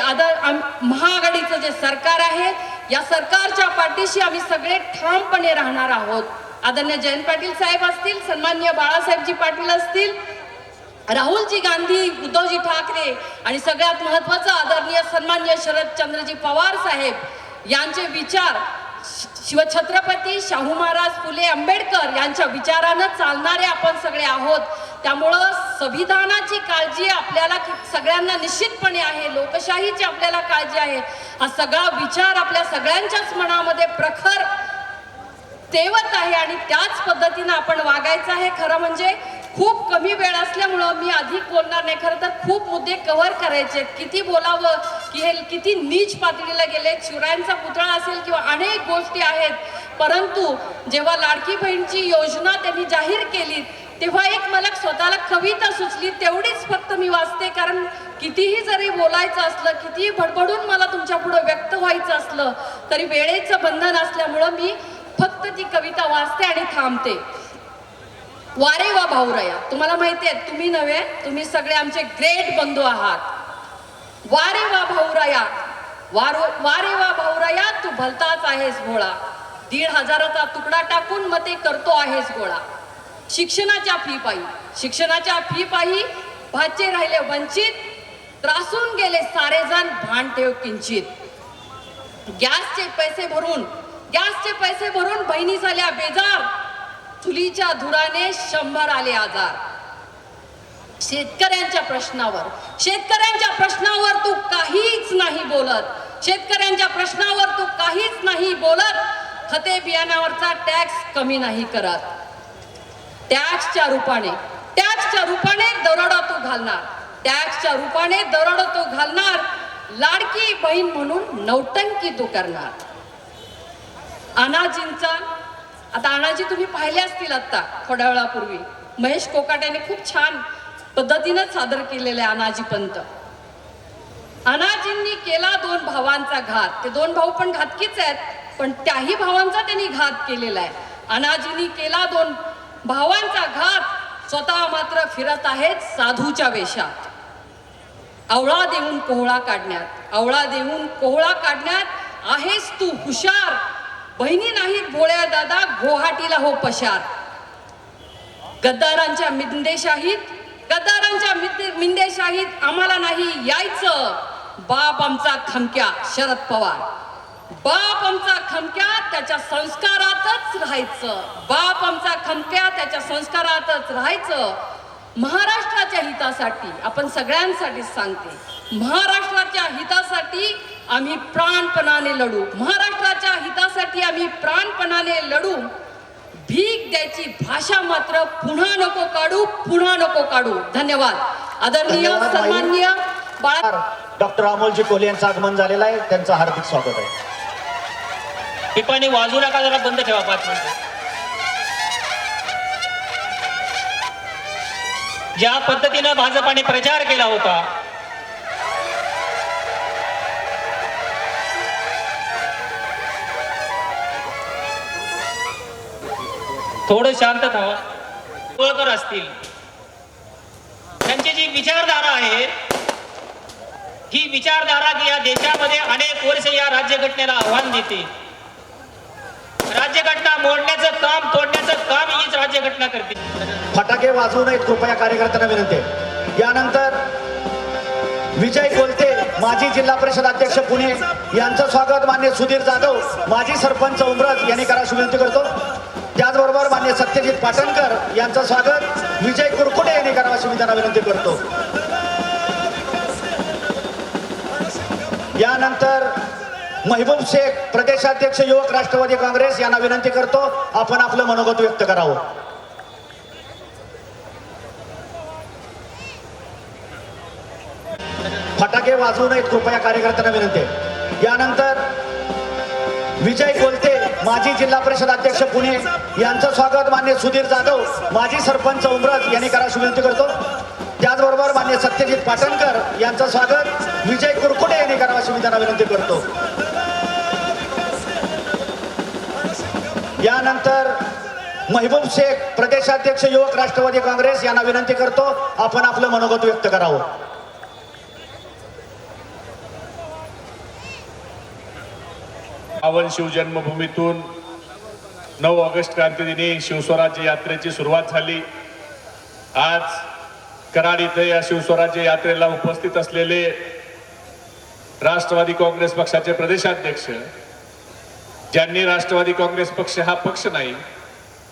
महाआघाडीचं जे सरकार आहे या सरकारच्या पाठीशी आम्ही सगळे ठामपणे राहणार आहोत. आदरणीय जयंत पाटील साहेब असतील, सन्माननीय बाळासाहेबजी पाटील असतील, राहुलजी गांधी, उद्धवजी ठाकरे आणि सगळ्यात महत्वाचं आदरणीय सन्माननीय शरदचंद्रजी पवार साहेब यांचे विचार शिवछत्रपती शाहू महाराज फुले आंबेडकर यांच्या विचारानं चालणारे आपण सगळे आहोत. त्यामुळं संविधानाची काळजी आपल्याला सगळ्यांना निश्चितपणे आहे. लोकशाहीची आपल्याला काळजी आहे. हा सगळा विचार आपल्या सगळ्यांच्याच मनामध्ये प्रखर तेवत आहे आणि त्याच पद्धतीनं आपण वागायचं आहे. खरं म्हणजे खूप कमी वेळ असल्यामुळं मी अधिक बोलणार नाही. खरं तर खूप मुद्दे कव्हर करायचे. किती बोलावं की हे किती नीच पातळीला गेले. शिवरायांचा पुतळा असेल किंवा अनेक गोष्टी आहेत, परंतु जेव्हा लाडकी बहीणची योजना त्यांनी जाहीर केली तेव्हा एक मला स्वतःला कविता सुचली. तेवढीच फक्त मी वाचते कारण कितीही जरी बोलायचं असलं, कितीही भडभडून मला तुमच्या पुढे व्यक्त व्हायचं असलं तरी वेळेचं बंधन असल्यामुळं मी फक्त ती कविता वाचते आणि थांबते. वारे वा भाऊराया, तुम्हाला माहिती आहे तुम्ही नव्हे, तुम्ही सगळे आमचे ग्रेट बंधू आहात. वारे वा भाऊराया, वारे वा भाऊराया, तू भलताच आहेस भोळा. 1,500चा तुकडा टाकून मग ते करतो आहेस गोळा. शिक्षणाच्या फी पायी भाचे राहिले वंचित, त्रासून गेले सारेजण भान ठेव किंचित. गॅसचे पैसे भरून बहिणी झाल्या बेजार, चुलीच्या धुराने 100 आले आजार. शेतकऱ्यांच्या प्रश्नावर तू काहीच नाही बोलत. शेतकऱ्यांच्या प्रश्नावर तू काहीच नाही बोलत. खते बियाणावरचा टॅक्स कमी नाही करत. टॅक्सच्या रूपाने दरोडा तू घालणार. लाडकी बहीण म्हणून नौटंकी तू करणार. आता अनाजी तुम्ही पाहिले असतील आता थोड्या वेळापूर्वी महेश कोकाटेने खूप छान पद्धतीनं सादर केलेले अनाजी पंत. अनाजींनी केला 2 भावांचा घात. ते 2 भाऊ पण घातकीच आहेत, पण त्याही भावांचा त्यांनी घात केलेला आहे. अनाजींनी केला 2 भावांचा घात, स्वतः मात्र फिरत आहेत साधूच्या वेशात. आवळा देऊन कोहळा काढण्यात आहेस तू हुशार. बहिणी नाहीत भोळ्या दादा, गुवाहाटीला हो पशार. गद्दारांच्या मिंदेशाहीत आम्हाला नाही यायचं. बाप आमचा खमक्या शरद पवार, बाप आमचा खमक्या त्याच्या संस्कारातच राहायचं. महाराष्ट्राच्या हितासाठी, आपण सगळ्यांसाठी सांगते, महाराष्ट्राच्या हितासाठी आम्ही प्राणपणाने लढू, महाराष्ट्राच्या हितासाठी आम्ही प्राणपणाने लढू. भीक द्यायची भाषा मात्र पुन्हा नको काढू, पुन्हा नको काढू. धन्यवाद. आदरणीय धन्यवाद, माई. सन्माननीय बाळा डॉक्टर अमोलजी कोल्हे यांचं आगमन झालेलं आहे, त्यांचं हार्दिक स्वागत आहे. पिपाणी वाजू नका, जरा बंद ठेवा 5 मिनिटं. ज्या पद्धतीनं भाजपाने प्रचार केला होता, थोडं शांत व्हावं. ओळखर असतील, त्यांची जी विचारधारा आहे, ही विचारधारा या देशामध्ये अनेक वर्ष या राज्यघटनेला आव्हान देते. राज्यघटना मोडण्याचं काम, तोडण्याचं काम हीच राज्यघटना करते. फटाके वाजवू नयेत कृपया, कार्यकर्त्यांना विनंती आहे. यानंतर विजय कोलते माजी जिल्हा परिषद अध्यक्ष पुणे यांचं स्वागत मान्य सुधीर जाधव माजी सरपंच उमरज यांनी करायची विनंती करतो. त्याचबरोबर मान्य सत्यजित पाटणकर यांचं स्वागत विजय कुरकुटे यांनी करावयाची मी त्यांना विनंती करतो. यानंतर महबूब शेख प्रदेशाध्यक्ष युवक राष्ट्रवादी काँग्रेस यांना विनंती करतो, आपण आपलं मनोगत व्यक्त करावं. फटाके वाजवू नयेत कृपया, कार्यकर्त्यांना विनंती आहे. यानंतर विजय कोलते माजी जिल्हा परिषद अध्यक्ष पुणे यांचं स्वागत मान्य सुधीर जाधव माजी सरपंच उमरज यांनी करायची विनंती करतो. त्याचबरोबर मान्य सत्यजित पाटणकर यांचं स्वागत विजय कुरकुटे यांनी करावयाची मी त्यांना विनंती करतो. यानंतर महबूब शेख प्रदेशाध्यक्ष युवक राष्ट्रवादी काँग्रेस यांना विनंती करतो, आपण आपलं मनोगत व्यक्त करावं. पावन शिवजन्मभूमीतून 9 ऑगस्ट क्रांतीदिनी शिवस्वराज्य यात्रेची सुरुवात झाली. आज कराड इथे या शिवस्वराज्य यात्रेला उपस्थित असलेले राष्ट्रवादी काँग्रेस पक्षाचे प्रदेशाध्यक्ष, ज्यांनी राष्ट्रवादी काँग्रेस पक्ष हा पक्ष नाही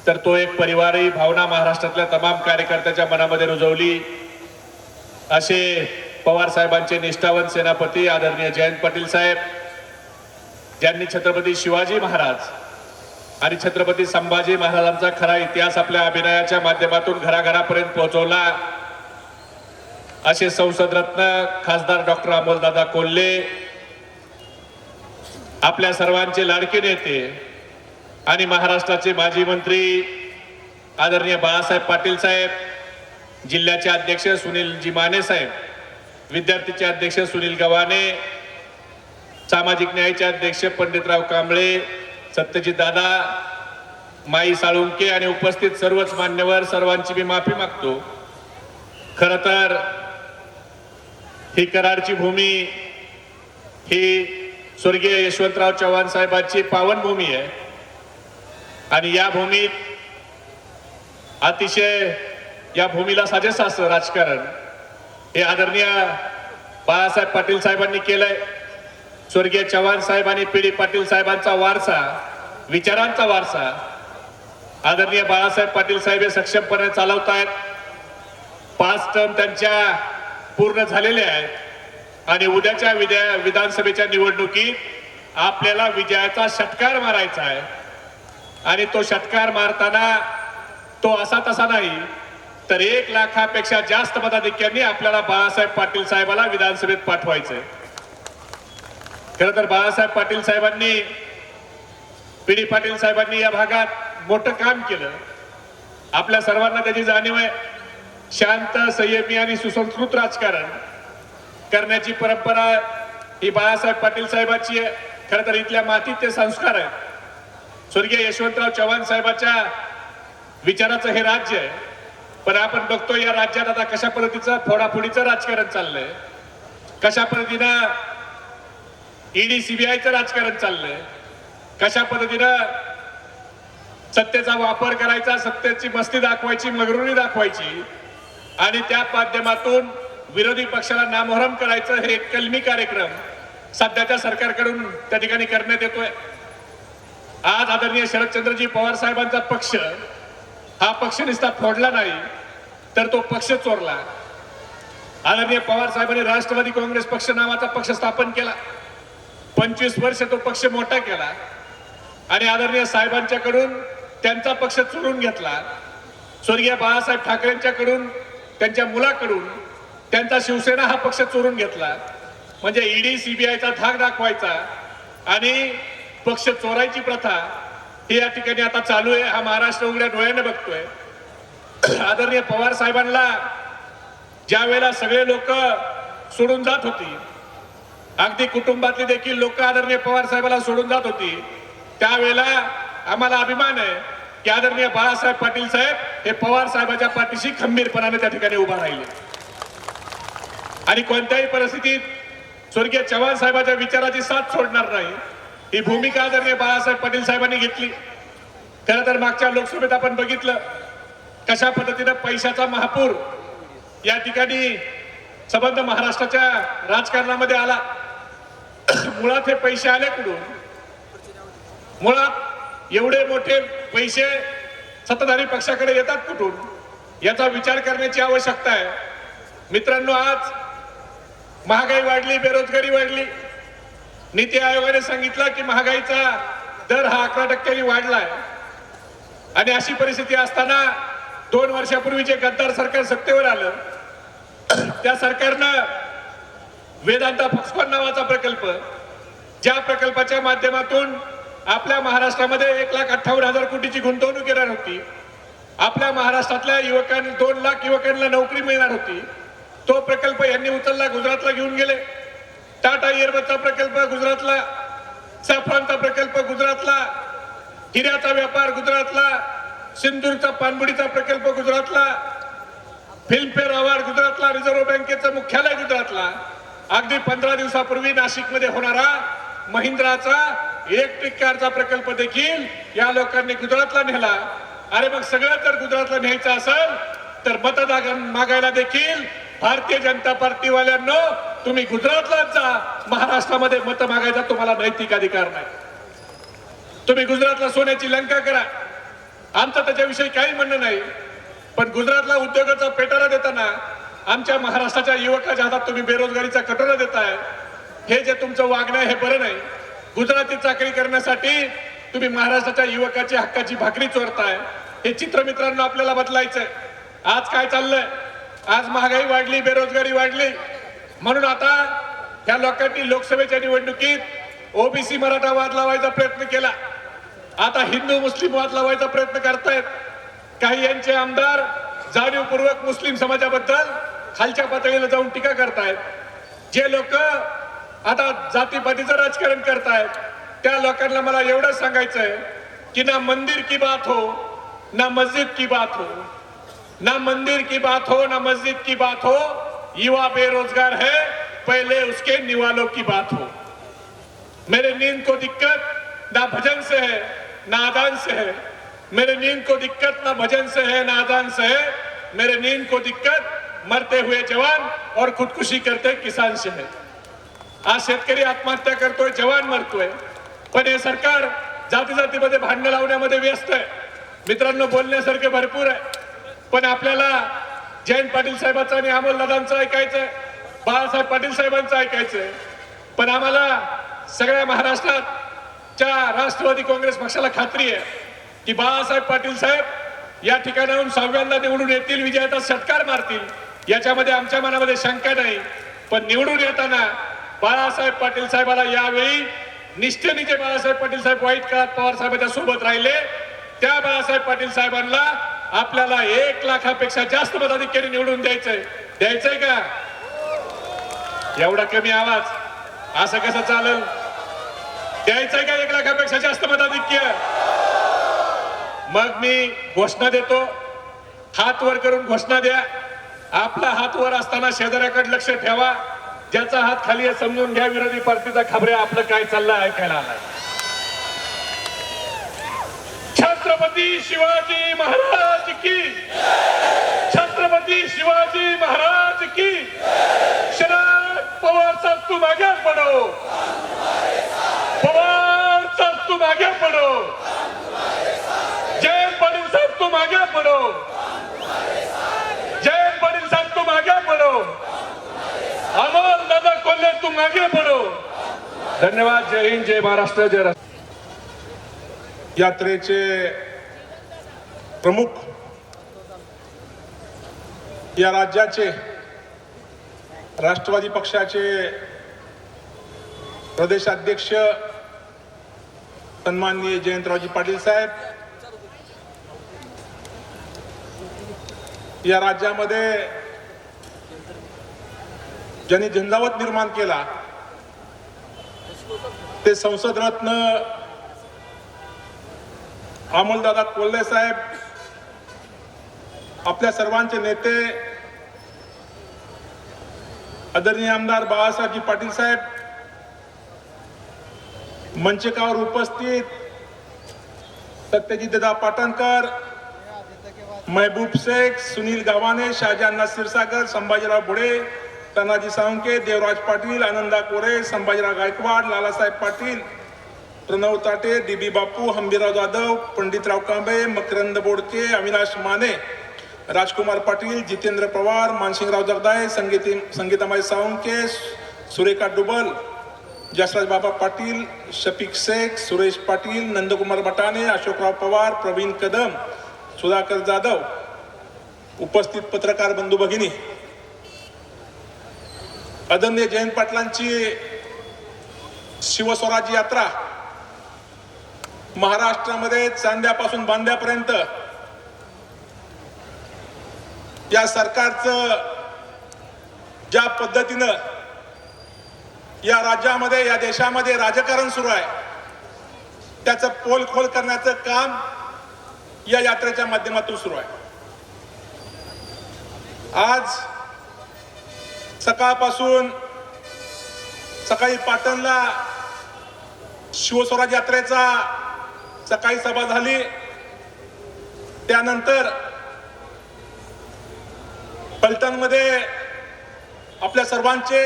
तर तो एक परिवारही भावना महाराष्ट्रातल्या तमाम कार्यकर्त्याच्या मनामध्ये रुजवली, असे पवार साहेबांचे निष्ठावंत सेनापती आदरणीय जयंत पाटील साहेब, ज्यांनी छत्रपती शिवाजी महाराज आणि छत्रपती संभाजी महाराजांचा खरा इतिहास आपल्या अभिनयाच्या माध्यमातून घराघरापर्यंत पोहोचवला, असे संसद रत्न खासदार डॉक्टर अमोलदादा कोल्हे, आपल्या सर्वांचे लाडके नेते आणि महाराष्ट्राचे माजी मंत्री आदरणीय बाळासाहेब पाटील साहेब, जिल्ह्याचे अध्यक्ष सुनीलजी माने साहेब, विद्यार्थीचे अध्यक्ष सुनील गव्हाणे, सामाजिक न्यायाचे अध्यक्ष पंडितराव कांबळे, सत्यजित दादा, माई साळुंके आणि उपस्थित सर्वच मान्यवर, सर्वांची मी माफी मागतो. खरं तर ही कराडची भूमी ही स्वर्गीय यशवंतराव चव्हाण साहेबांची पावनभूमी आहे आणि या भूमीत अतिशय या भूमीला साजेसं असं राजकारण हे आदरणीय बाळासाहेब पाटील साहेबांनी केलंय. स्वर्गीय चव्हाण साहेब आणि पी डी पाटील साहेबांचा वारसा, विचारांचा वारसा आदरणीय बाळासाहेब पाटील साहेब हे सक्षमपणे चालवत आहेत. 5 टर्म त्यांच्या पूर्ण झालेले आहेत आणि उद्याच्या विधानसभेच्या निवडणुकीत आपल्याला विजयाचा षटकार मारायचा आहे आणि तो षटकार मारताना तो असा तसा नाही तर 1 लाखापेक्षा जास्त मताधिक्यांनी आपल्याला बाळासाहेब पाटील साहेबाला विधानसभेत पाठवायचंय. खरं तर बाळासाहेब पाटील साहेबांनी, पी डी पाटील साहेबांनी या भागात मोठं काम केलं. आपल्या सर्वांना त्याची जाणीव आहे. शांत, संयमी आणि सुसंस्कृत राजकारण करण्याची परंपरा ही बाळासाहेब पाटील साहेबांची आहे. खरं तर इथल्या मातीत ते संस्कार आहेत. स्वर्गीय यशवंतराव चव्हाण साहेबांच्या विचाराचं हे राज्य आहे. पण आपण बघतो या राज्यात आता कशा पद्धतीचं फोडाफोडीचं राजकारण चाललंय, कशा पद्धतीनं ईडी सीबीआयचं राजकारण चाललंय, कशा पद्धतीनं सत्तेचा वापर करायचा, सत्तेची मस्ती दाखवायची, मगरुरी दाखवायची आणि त्या माध्यमातून विरोधी पक्षाला नामोहरम करायचं, हे एक कलमी कार्यक्रम सध्याच्या सरकारकडून त्या ठिकाणी करण्यात येतोय. आज आदरणीय शरदचंद्रजी पवार साहेबांचा पक्ष हा पक्ष नुसता फोडला नाही तर तो पक्ष चोरला. आदरणीय पवार साहेबांनी राष्ट्रवादी काँग्रेस पक्ष नावाचा पक्ष स्थापन केला 25 वर्ष तो पक्ष मोठा केला आणि आदरणीय साहेबांच्याकडून त्यांचा पक्ष चोरून घेतला. स्वर्गीय बाळासाहेब ठाकरेंच्याकडून त्यांच्या मुलाकडून त्यांचा शिवसेना हा पक्ष चोरून घेतला. म्हणजे ईडी सीबीआयचा धाक दाखवायचा आणि पक्ष चोरायची प्रथा ही या ठिकाणी आता चालू आहे. हा महाराष्ट्र उघड्या डोळ्याने बघतोय. आदरणीय पवार साहेबांना ज्या वेळेला सगळे लोक सोडून जात होती, अगदी कुटुंबातली देखील लोक आदरणीय पवार साहेबांना सोडून जात होती, त्यावेळेला आम्हाला अभिमान आहे की आदरणीय बाळासाहेब पाटील साहेब हे पवार साहेबांच्या पाठीशी खंबीरपणाने त्या ठिकाणी उभा राहिले आणि कोणत्याही परिस्थितीत स्वर्गीय चव्हाण साहेबांच्या विचाराची साथ सोडणार नाही ही भूमिका आदरणीय बाळासाहेब पाटील साहेबांनी घेतली. खरं तर मागच्या लोकसभेत आपण बघितलं कशा पद्धतीनं पैशाचा महापूर या ठिकाणी संबंध महाराष्ट्राच्या राजकारणामध्ये आला. मुळात हे पैसे आले कुठून? मुळात एवढे मोठे पैसे सत्ताधारी पक्षाकडे येतात कुठून याचा विचार करण्याची आवश्यकता आहे. मित्रांनो, आज महागाई वाढली, बेरोजगारी वाढली. नीती आयोगाने सांगितलं की महागाईचा दर हा 11% वाढलाय आणि अशी परिस्थिती असताना 2 वर्षापूर्वी जे गद्दार सरकार सत्तेवर आलं त्या सरकारनं वेदांता फॉक्सकॉन नावाचा प्रकल्प, ज्या प्रकल्पाच्या माध्यमातून आपल्या महाराष्ट्रामध्ये 1,58,000 कोटीची गुंतवणूक येणार होती, आपल्या महाराष्ट्रातल्या युवकांना 2 लाख युवकांना नोकरी मिळणार होती, तो प्रकल्प यांनी उचलला, गुजरातला घेऊन गेले. टाटा एअरबसचा प्रकल्प गुजरातला, सॅफ्रॉनचा प्रकल्प गुजरातला, हिऱ्याचा व्यापार गुजरातला, सिंदूरचा पाणबुडीचा प्रकल्प गुजरातला, फिल्मफेअर अवॉर्ड गुजरातला, रिझर्व्ह बँकेचं मुख्यालय गुजरातला. अगदी 15 दिवसापूर्वी नाशिकमध्ये होणारा महिंद्राचा इलेक्ट्रिक कारचा प्रकल्प देखील या लोकांनी गुजरातला नेला. अरे मग सगळं जर गुजरातला न्यायचं असेल तर मतदान मागायला देखील भारतीय जनता पार्टीवाल्यांनो तुम्ही गुजरातलाच जा. महाराष्ट्रामध्ये मत मागायचा तुम्हाला नैतिक अधिकार नाही. तुम्ही गुजरातला सोन्याची लंका करा, आमचं त्याच्याविषयी काही म्हणणं नाही. पण गुजरातला उद्योगाचा पेटारा देताना आमच्या महाराष्ट्राच्या युवकाच्या हातात तुम्ही बेरोजगारीचा कटोरा देताय. हे जे तुमचं वागणं आहे हे बरं नाही. गुजराती चाकरी करण्यासाठी तुम्ही महाराष्ट्राच्या युवकाची हक्काची भाकरी चोरताय. हे चित्र मित्रांनो आपल्याला बदलायचंय. आज काय चाललंय? आज महागाई वाढली, बेरोजगारी वाढली, म्हणून आता या लोकांनी लोकसभेच्या निवडणुकीत ओबीसी मराठा वाद लावायचा प्रयत्न केला. आता हिंदू मुस्लिम वाद लावायचा प्रयत्न करतायत. काही यांचे आमदार जाणीवपूर्वक मुस्लिम समाजाबद्दल खालच्या पातळीला जाऊन टीका करतायत. जे लोक आता जातीपातीचं राजकारण करतायत त्या लोकांना मला एवढंच सांगायचंय की ना मंदिर की बात हो ना मस्जिद की बात हो, ना मंदिर की बात हो ना मस्जिद की बात हो, युवा बेरोजगार है पहले उसके निवालों की बात हो. मेरे नींद को दिक्कत ना भजन से है ना अजान से है, मेरे नींद को दिक्कत ना भजन से है ना अजान से है, मेरे नींद को दिक्कत मरते हुए जवान और खुदकुशी करते किसान से है. आज शेतकरी आत्महत्या करतोय, जवान मरतोय, पण हे सरकार जाती जातीमध्ये भांडण लावण्यामध्ये व्यस्त आहे. मित्रांनो, बोलण्यासारखे भरपूर आहे, पण आपल्याला जयंत पाटील साहेबांचं आणि अमोल दादांचं ऐकायचंय, बाळासाहेब पाटील साहेबांचं ऐकायचंय. पण आम्हाला सगळ्या महाराष्ट्राच्या राष्ट्रवादी काँग्रेस पक्षाला खात्री आहे की बाळासाहेब पाटील साहेब या ठिकाणाहून 6व्यांदा निवडून येतील, विजयाचा षटकार मारतील, याच्यामध्ये आमच्या मनामध्ये शंका नाही. पण निवडून येताना बाळासाहेब पाटील साहेबाला यावेळी निष्ठेने जे बाळासाहेब पाटील साहेब वाईट काळात पवार साहेबांच्या सोबत राहिले त्या बाळासाहेब पाटील साहेबांना आपल्याला 1 लाखापेक्षा जास्त मताधिक्याने निवडून द्यायचंय का? एवढा कमी आवाज, असं कसं चालेल? द्यायचंय का 1 लाखापेक्षा जास्त मताधिक्य? मग मी घोषणा देतो, हात वर करून घोषणा द्या. आपला हात वर असताना शेजाऱ्याकडे लक्ष ठेवा. ज्याचा हात खाली आहे समजून घ्या, विरोधी पार्टीचा खबऱ्या आपलं काय चाललंय ऐकायला आलाय. छत्रपती शिवाजी महाराज की, छत्रपती शिवाजी महाराज की. शरद पवार साहब तुम आगे बढ़ो, पवार साहब तुम आगे बढ़ो, जयंत पाटील साहब तुम आगे बढ़ो, जयंत पाटील साहब तुम आगे बढ़ो, अमोल दादा कोल्हे तुम आगे बढ़ो, धन्यवाद. जय हिंद, जय महाराष्ट्र, जय राष्ट्र. यात्रेचे प्रमुख या राज्याचे राष्ट्रवादी पक्षाचे प्रदेशाध्यक्ष सन्माननीय जयंतरावजी पाटील साहेब, या राज्यामध्ये ज्यांनी झंझावत निर्माण केला ते संसद रत्न अमोलदादा कोल्हे साहेब, आपल्या सर्वांचे नेते आदरणीय आमदार बाळासाहेबजी पाटील साहेब, मंचकावर उपस्थित सत्यजितदादा पाटणकर, महबूब शेख, सुनील गावाने, शाहजहान क्षीरसागर, संभाजीराव बुडे, तानाजी सावंके, देवराज पाटील, आनंदा कोरे, संभाजीराव गायकवाड, लालासाहेब पाटील, प्रणव ताटे, डीबी बापू, हंबीराव जाधव, पंडितराव कांबळे, मकरंद बोडके, अविनाश माने, राजकुमार पाटील, जितेंद्र पवार, मानसिंगराव जगदाळे, संगीतामाई सावंके, सुरेखा डुबल, जसराज बाबा पाटील, शफिक शेख, सुरेश पाटील, नंदकुमार बटाणे, अशोकराव पवार, प्रवीण कदम, सुधाकर जाधव, उपस्थित पत्रकार बंधू भगिनी, आदरणीय जयंत पाटलांची शिवस्वराज्य यात्रा महाराष्ट्रामध्ये चांद्यापासून बांद्यापर्यंत या सरकारचं ज्या पद्धतीनं या राज्यामध्ये, या देशामध्ये राजकारण सुरू आहे, त्याचं पोलखोल करण्याचं काम या यात्रेच्या माध्यमातून सुरू आहे. आज सकाळपासून सकाळी पाटणला शिवस्वराज यात्रेचा सकाळी सभा झाली. त्यानंतर पलटणमध्ये आपल्या सर्वांचे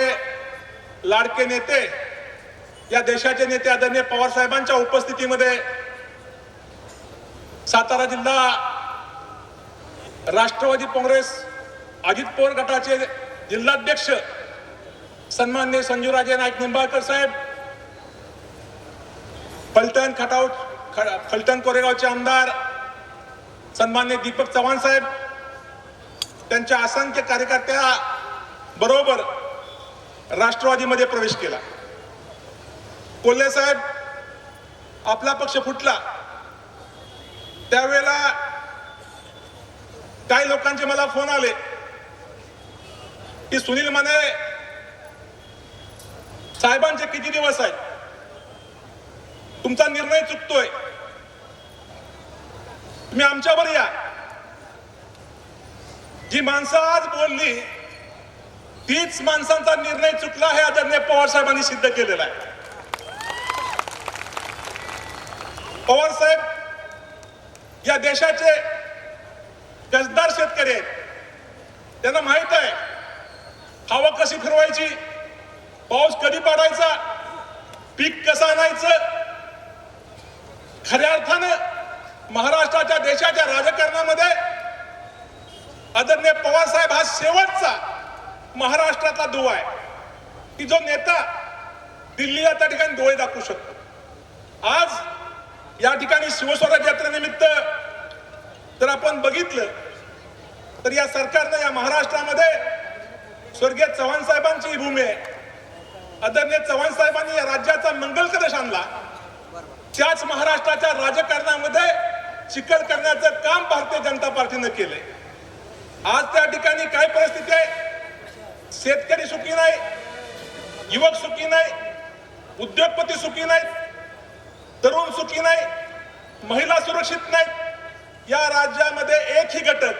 लाडके नेते, या देशाचे नेते आदरणीय पवार साहेबांच्या उपस्थितीमध्ये सातारा जिल्हा राष्ट्रवादी काँग्रेस अजित पवार गटाचे जिल्हाध्यक्ष सन्माननीय संजूराजे नाईक निंबाळकर साहेब, फलटण कोरेगावचे आमदार सन्माननीय दीपक चव्हाण साहेब, त्यांच्या असंख्य कार्यकर्त्या बरोबर राष्ट्रवादीमध्ये प्रवेश केला. कोल्हे साहेब, आपला पक्ष फुटला त्यावेळेला काही लोकांचे मला फोन आले की सुनील माने साहेबांचे किती दिवस आहेत, तुमचा निर्णय चुकतोय, तुम्ही आमच्यावर या. जी माणसं आज बोलली तीच माणसांचा निर्णय चुकला हे आदरणीय पवार साहेबांनी सिद्ध केलेला आहे. पवार साहेब या देशाचे कसदार शेतकरी आहेत. त्यांना माहित आहे हवा कशी फिरवायची, पाऊस कधी पडायचा, पीक कसं आणायचं. खऱ्या अर्थानं महाराष्ट्राच्या देशाच्या राजकारणामध्ये आदरणीय पवार साहेब हा शेवटचा महाराष्ट्रातला दुवा आहे की जो नेता दिल्लीला त्या ठिकाणी डोळे दाखवू शकतो. आज या ठिकाणी शिवस्वराज यात्रेनिमित्त जर आपण बघितलं तर या सरकारनं या महाराष्ट्रामध्ये स्वर्गीय चव्हाण साहेबांची भूमी आहे. आदरणीय चव्हाण साहेबांनी या राज्याचा मंगल कलश आणला. त्याच महाराष्ट्राच्या राजकारणामध्ये चिखल करण्याचं काम भारतीय जनता पार्टीनं केलंय. आज त्या ठिकाणी काय परिस्थिती आहे, शेतकरी सुखी नाही, युवक सुखी नाही, उद्योगपती सुखी नाहीत, तरुण सुखी नाही, महिला सुरक्षित नाहीत. या राज्यामध्ये एकही घटक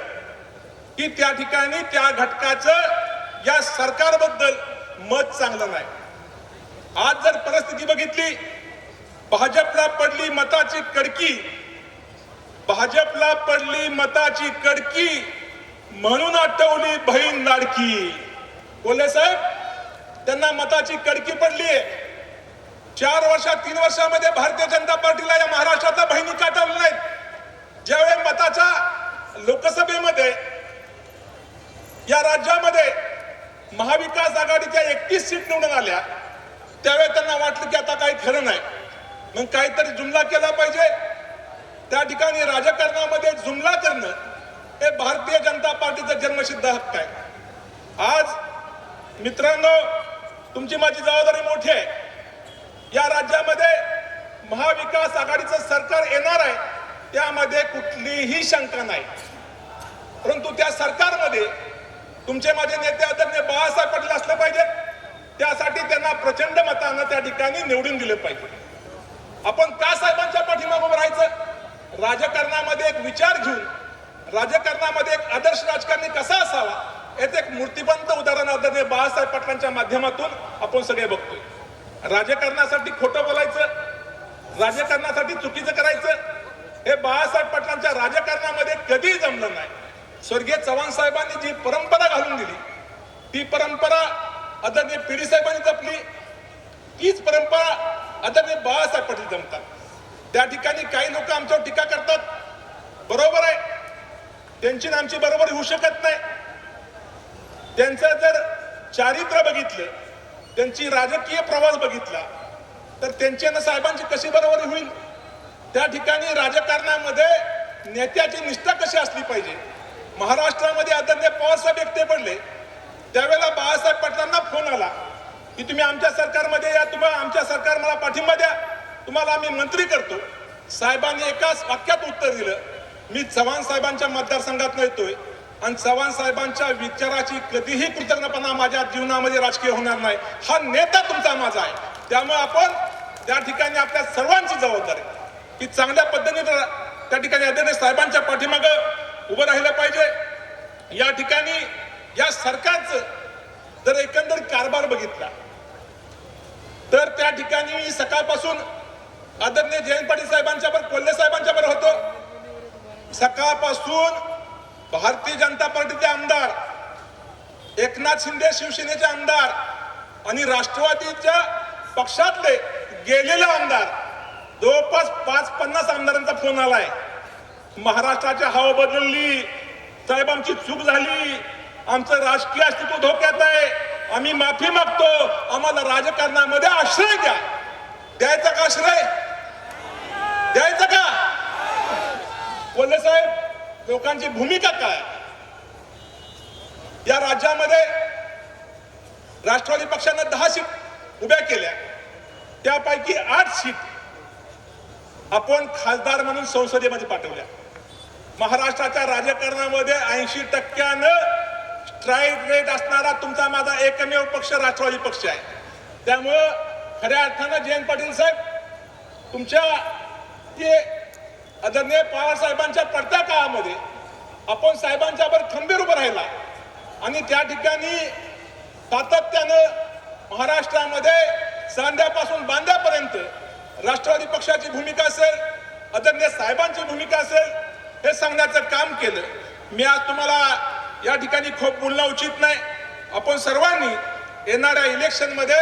की त्या ठिकाणी त्या घटकाचं या सरकारबद्दल मत चांगलं नाही. आज जर परिस्थिती बघितली, भाजपला पडली मताची कडकी, भाजपला पडली मताची कडकी म्हणून आठवली बहीण लाडकी. कोल्हे साहेब, त्यांना मताची कडकी पडली. 4 वर्षात 3 वर्षामध्ये भारतीय जनता पार्टीला या महाराष्ट्रातल्या बहिणी काटवल्या नाहीत. ज्यावेळी मताच्या लोकसभेमध्ये या राज्यामध्ये महाविकास आघाडीच्या 31 सीट निवडून आल्या, त्यावेळी त्यांना वाटलं की आता काही खरं नाही, मग काहीतरी जुमला केला पाहिजे. त्या ठिकाणी राजकारणामध्ये जुमला करणं हे भारतीय जनता पार्टीचा जन्मसिद्ध हक्क आहे. आज मित्रांनो, तुमची माझी जबाबदारी मोठी आहे. या राज्यामध्ये महाविकास आघाडीचं सरकार येणार आहे, त्यामध्ये कुठलीही शंका नाही. परंतु त्या सरकारमध्ये तुमचे माझे नेते आदरणीय बाळासाहेब पाटील असले पाहिजेत. त्यासाठी त्यांना प्रचंड मतानं त्या ठिकाणी निवडून दिले पाहिजे. आपण का साहेबांच्या पाठीमागून राहायचं? राजकारणामध्ये एक विचार घेऊन, राजकारणामध्ये एक आदर्श राजकारणी कसा असावा याचं एक मूर्तिबंत उदाहरण आदरणीय बाळासाहेब पाटलांच्या माध्यमातून आपण सगळे बघतोय. राजकारणासाठी खोटं बोलायचं, राजकारणासाठी चुकीचं करायचं, हे बाळासाहेब पाटलांच्या राजकारणामध्ये कधीही जमलं नाही. स्वर्गीय चव्हाण साहेबांनी जी परंपरा घालून दिली, ती परंपरा आदरणीय पीडी साहेबांनी जपली, तीच परंपरा आदरणीय बाळासाहेब पाटील जमतात. त्या ठिकाणी काही लोक आमच्यावर टीका करतात, बरोबर आहे, त्यांची आमची बरोबर होऊ शकत नाही. त्यांचं जर चारित्र्य बघितलं, त्यांची राजकीय प्रवास बघितला, तर त्यांची आणि साहेबांची कशी बरोबरी होईल? त्या ठिकाणी राजकारणामध्ये नेत्याची निष्ठा कशी असली पाहिजे. महाराष्ट्रामध्ये आदरणीय पवारसाहेब एकटे पडले, त्यावेळेला बाळासाहेब पाटलांना फोन आला की तुम्ही आमच्या सरकारमध्ये या, तुम्हाला आमच्या सरकार मला पाठिंबा द्या, तुम्हाला आम्ही मंत्री करतो. साहेबांनी एकाच वाक्यात उत्तर दिलं, मी चव्हाण साहेबांच्या मतदारसंघात येतोय आणि चव्हाण साहेबांच्या विचाराची कधीही कृतज्ञपणा माझ्या जीवनामध्ये राजकीय होणार नाही. हा नेता तुमचा माझा आहे. त्यामुळे आपण त्या ठिकाणी आपल्या सर्वांची जबाबदारी की चांगल्या पद्धतीने त्या ठिकाणी आदरणीय साहेबांच्या मागं उभं राहिलं पाहिजे. या ठिकाणी या सरकारचं जर एकंदरीत कारभार बघितला तर त्या ठिकाणी मी सकाळपासून आदरणीय जयंत पाटील साहेबांच्या बरोबर, कोल्हे साहेबांच्या बरोबर होतो. सकाळपासून भारतीय जनता पार्टीचे आमदार, एकनाथ शिंदे शिवसेनेचे आमदार आणि राष्ट्रवादीच्या पक्षातले गेलेले आमदार, जवळपास 50 आमदारांचा फोन आलाय. महाराष्ट्राची हवा बदलली, साहेब आमची चूक झाली, आमचं राजकीय अस्तित्व धोक्यात आहे, आम्ही माफी मागतो, आम्हाला राजकारणामध्ये आश्रय द्या. द्यायचा का आश्रय? द्यायचा का? कोल्हे साहेब, लोकांची भूमिका काय? या राज्यामध्ये राष्ट्रवादी पक्षानं 10 सीट उभ्या केल्या, त्यापैकी 8 सीट आपण खासदार म्हणून संसदेमध्ये पाठवल्या. महाराष्ट्राच्या राजकारणामध्ये 80% स्ट्राईक रेट असणारा तुमचा माझा एकमेव पक्ष राष्ट्रवादी पक्ष आहे. त्यामुळं खऱ्या अर्थानं जयंत पाटील साहेब, तुमच्या आदरणीय पवार साहेबांच्या पडत्या काळामध्ये आपण साहेबांच्या बरोबर खंबीर उभं राहिला आणि त्या ठिकाणी सातत्यानं महाराष्ट्रामध्ये सांध्यापासून बांध्यापर्यंत राष्ट्रवादी पक्षाची भूमिका असेल, आदरणीय साहेबांची भूमिका असेल, हे सांगण्याचं काम केलं. मी आज तुम्हाला या ठिकाणी खूप बोलणं उचित नाही. आपण सर्वांनी येणाऱ्या इलेक्शनमध्ये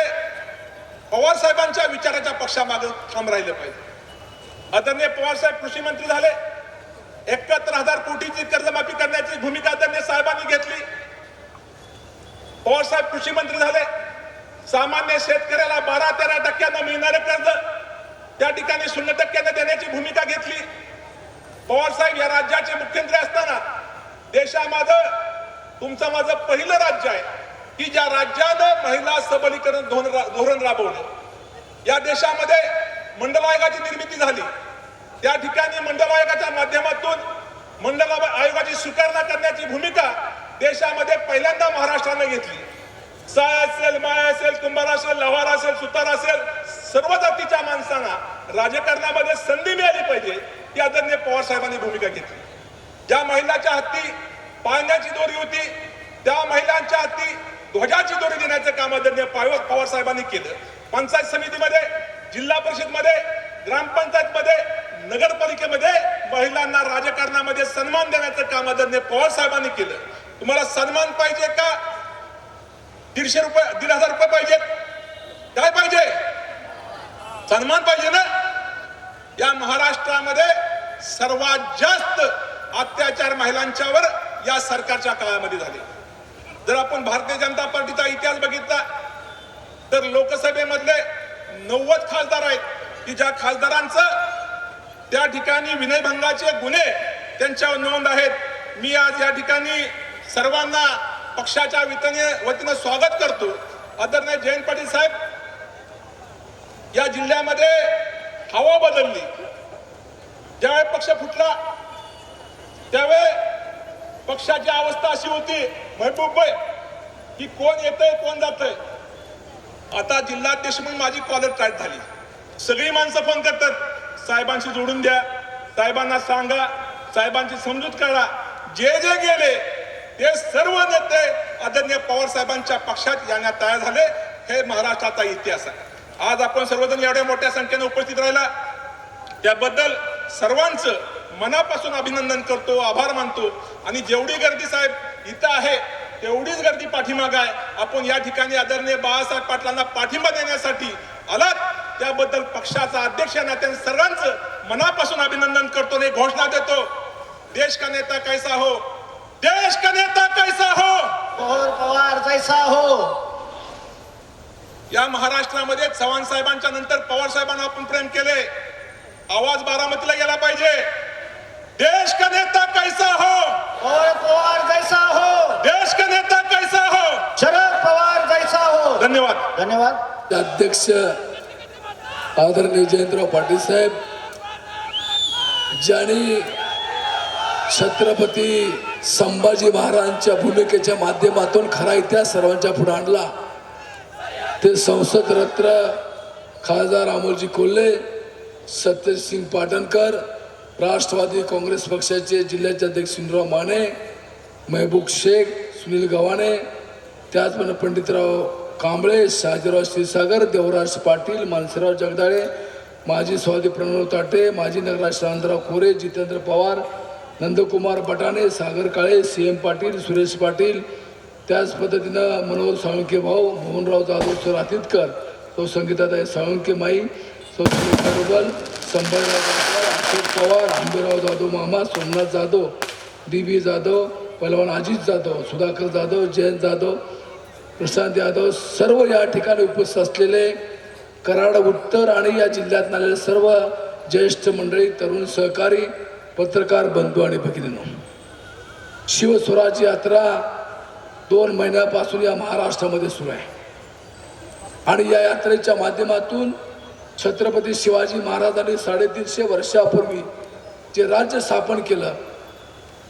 पवार साहेबांच्या विचाराच्या पक्षामागे ठाम राहिलं पाहिजे. आदरणीय पवार साहेब कृषी मंत्री झाले, 71,000 कोटीची कर्जमाफी करण्याची भूमिका आदरणीय साहेबांनी घेतली. पवार साहेब कृषी मंत्री झाले, सामान्य शेतकऱ्याला 12-13% मिळणारे कर्ज त्या ठिकाणी 0% देण्याची भूमिका घेतली. पवार साहेब या राज्याचे मुख्यमंत्री असताना देशामध्ये तुमचं माझं पहिलं राज्य आहे की ज्या राज्यानं महिला सबलीकरण धोरण राबवलं. या देशामध्ये मंडल आयोगाची निर्मिती झाली. त्या ठिकाणी मंडल आयोगाच्या माध्यमातून मंडल आयोगाची स्वीकारणी करण्याची भूमिका देशामध्ये पहिल्यांदा महाराष्ट्राने घेतली. साय असेल, माय असेल, कुंभार असेल, लव्हार असेल, सुतार असेल, सर्व जातीच्या माणसांना राजकारणामध्ये संधी मिळाली पाहिजे, ती आदरणीय पवार साहेबांनी भूमिका घेतली. ज्या महिलांच्या हाती पाळण्याची दोरी होती, त्या महिलांच्या हाती ध्वजाची दोरी देण्याचं काम आदरणीय पवार साहेबांनी केलं. पंचायत समितीमध्ये, जिल्हा परिषदमध्ये, ग्रामपंचायतमध्ये, नगरपालिकेमध्ये महिलांना राजकारणामध्ये सन्मान देण्याचं काम आदरणीय पवार साहेबांनी केलं. तुम्हाला सन्मान पाहिजे का 1,500 रुपये, 1,500 रुपये पाहिजेत? काय पाहिजे? सन्मान पाहिजे ना. या महाराष्ट्रामध्ये सर्वात जास्त अत्याचार महिलांच्यावर या सरकारच्या काळामध्ये झाले. जर आपण भारतीय जनता पार्टीचा इतिहास बघितला तर लोकसभेमधले 90 खासदार आहेत की ज्या खासदारांचं त्या ठिकाणी विनयभंगाचे गुन्हे त्यांच्यावर नोंद आहेत. मी आज या ठिकाणी सर्वांना पक्षाच्या वतीनं स्वागत करतो. आदरणीय जयंत पाटील साहेब, या जिल्ह्यामध्ये हवा बदलली. ज्यावेळी पक्ष फुटला त्यावेळी पक्षाची अवस्था अशी होती महबूब की कोण येतंय कोण जातंय. आता जिल्हाध्यक्ष म्हणून माझी कॉलर टाईट झाली. सगळी माणसं फोन करतात, साहेबांशी जोडून द्या, साहेबांना सांगा, साहेबांची समजूत करा. जे जे गेले ते सर्व नेते आदरणीय पवार साहेबांच्या पक्षात येण्यात तयार झाले. हे महाराष्ट्राचा इतिहास आहे. आज आपण सर्वजण एवढ्या मोठ्या संख्येने उपस्थित राहिला त्याबद्दल सर्वांचं मनापासून अभिनंदन करतो, आभार मानतो. आणि जेवढी गर्दी साहेब इथं आहे तेवढीच गर्दी पाठीमागं आहे. आपण या ठिकाणी आदरणीय बाळासाहेब पाटलांना पाठिंबा देण्यासाठी आलात त्याबद्दल पक्षाचा अध्यक्ष नात्याने सर्वांचं मनापासून अभिनंदन करतो आणि घोषणा देतो, देश का नेता कैसा हो, देश का नेता कैसा हो, पवार जैसा हो. या महाराष्ट्रामध्ये चव्हाण साहेबांच्या नंतर पवार साहेबांना आपण प्रेम केले. आवाज बारामतीला गेला पाहिजे, देश का नेता कैसा हो, पवार जैसा हो, देश का नेता कैसा हो, शरद पवार जैसा हो. धन्यवाद. धन्यवाद. अध्यक्ष आदरणीय जयंतराव पाटील साहेब, ज्यांनी छत्रपती संभाजी महाराजांच्या भूमिकेच्या माध्यमातून खरा इतिहास सर्वांच्या पुढे आणला, ते संसद रत्न खासदार अमोलजी कोल्हे, सत्यसिंग पाटणकर, राष्ट्रवादी काँग्रेस पक्षाचे जिल्ह्याचे अध्यक्ष सुनीलराव माने, महबूब शेख, सुनील गव्हाणे, त्याचप्रमाणे पंडितराव कांबळे, शहाजीराव क्षीरसागर, देवराज पाटील, मानसीराव जगदाळे, माजी स्वाधी प्रणव ताटे, माजी नगराध्यक्ष शांतराव कोरे, जितेंद्र पवार, नंदकुमार बटाणे, सागर काळे, CM पाटील, सुरेश पाटील, त्याच पद्धतीनं मनोहर साळुंके भाऊ, मोहनराव जाधव, सर आतितकर, सौ संगीताताई साळुंके माई, सौ सुनीता रुबल, संभाजीराव गायकवाड, अशोक पवार, आंबेराव जाधव मामा, सोमनाथ जाधव, DB जाधव, पहलवान अजित जाधव, सुधाकर जाधव, जयंत जाधव, प्रशांत यादव, सर्व या ठिकाणी उपस्थित असलेले कराड उत्तर आणि या जिल्ह्यात आलेले सर्व ज्येष्ठ मंडळी, तरुण सहकारी, पत्रकार बंधू आणि भगिनींनो, शिवस्वराज यात्रा 2 महिन्यापासून या महाराष्ट्रामध्ये सुरू आहे. आणि या यात्रेच्या माध्यमातून छत्रपती शिवाजी महाराजांनी 350 वर्षापूर्वी जे राज्य स्थापन केलं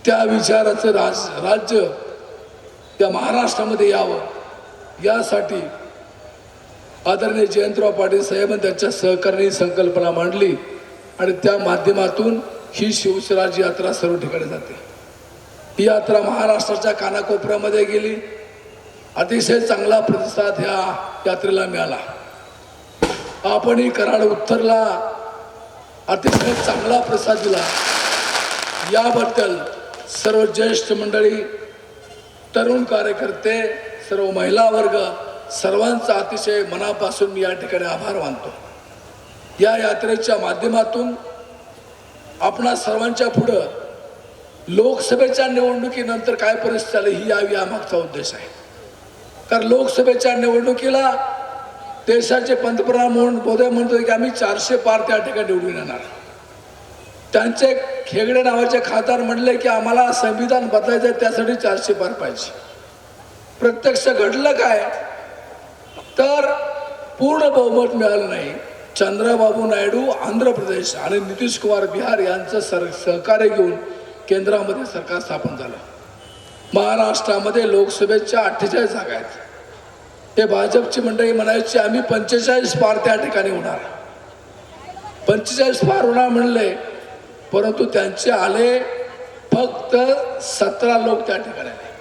त्या विचाराचं राज्य त्या महाराष्ट्रामध्ये यावं यासाठी आदरणीय जयंतराव पाटील साहेबांनी त्यांच्या सहकार्याने संकल्पना मांडली आणि त्या माध्यमातून ही शिवस्वराज यात्रा सर्व ठिकाणी जाते. ही यात्रा महाराष्ट्राच्या कानाकोपऱ्यामध्ये गेली. अतिशय चांगला प्रतिसाद ह्या यात्रेला मिळाला. आपणही कराड उत्तरला अतिशय चांगला प्रतिसाद दिला. याबद्दल सर्व ज्येष्ठ मंडळी, तरुण कार्यकर्ते, सर्व महिला वर्ग सर्वांचा अतिशय मनापासून मी या ठिकाणी आभार मानतो. या यात्रेच्या माध्यमातून आपणा सर्वांच्या पुढं लोकसभेच्या निवडणुकीनंतर काय परिस्थिती आली ही यावी हा मागचा उद्देश आहे. कारण लोकसभेच्या निवडणुकीला देशाचे पंतप्रधान मोदी म्हणतो की आम्ही 400 पार त्या ठिकाणी निवडून येणार. त्यांचे खेगडे नावाचे खासदार म्हणले की आम्हाला संविधान बदलायचं आहे, त्यासाठी 400 पार पाहिजे. प्रत्यक्ष घडलं काय तर पूर्ण बहुमत मिळालं नाही. चंद्रबाबू नायडू आंध्र प्रदेश आणि नितीश कुमार बिहार यांचं सहकार्य घेऊन केंद्रामध्ये सरकार स्थापन झालं. महाराष्ट्रामध्ये लोकसभेच्या 48 जागा आहेत. हे भाजपची मंडळी म्हणायची आम्ही 45 पार त्या ठिकाणी होणार, 45 पार होणार म्हणले, परंतु त्यांचे आले फक्त 17 लोक त्या ठिकाणी आले.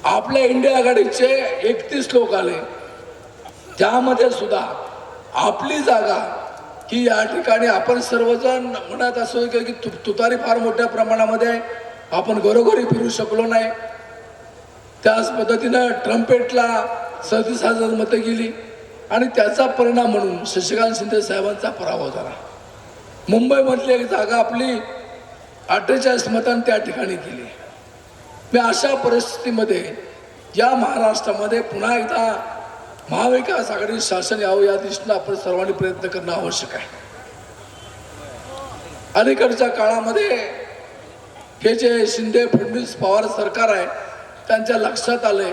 आपल्या इंडिया आघाडीचे 31 लोक आले. त्यामध्ये सुद्धा आपली जागा की या ठिकाणी आपण सर्वजण म्हणत असो की तुतारी फार मोठ्या प्रमाणामध्ये आहे, आपण घरोघरी फिरू शकलो नाही. त्याच पद्धतीनं ट्रम्पेटला 37,000 मतं गेली आणि त्याचा परिणाम म्हणून शशिकांत शिंदे साहेबांचा पराभव झाला. मुंबईमधली एक जागा आपली 48 मतांनी त्या ठिकाणी गेली. मी अशा परिस्थितीमध्ये या महाराष्ट्रामध्ये पुन्हा एकदा महाविकास आघाडी शासन यावं या दिशेनं आपण सर्वांनी प्रयत्न करणं आवश्यक आहे. अलीकडच्या काळामध्ये हे जे शिंदे फडणवीस पवार सरकार आहे त्यांच्या लक्षात आलंय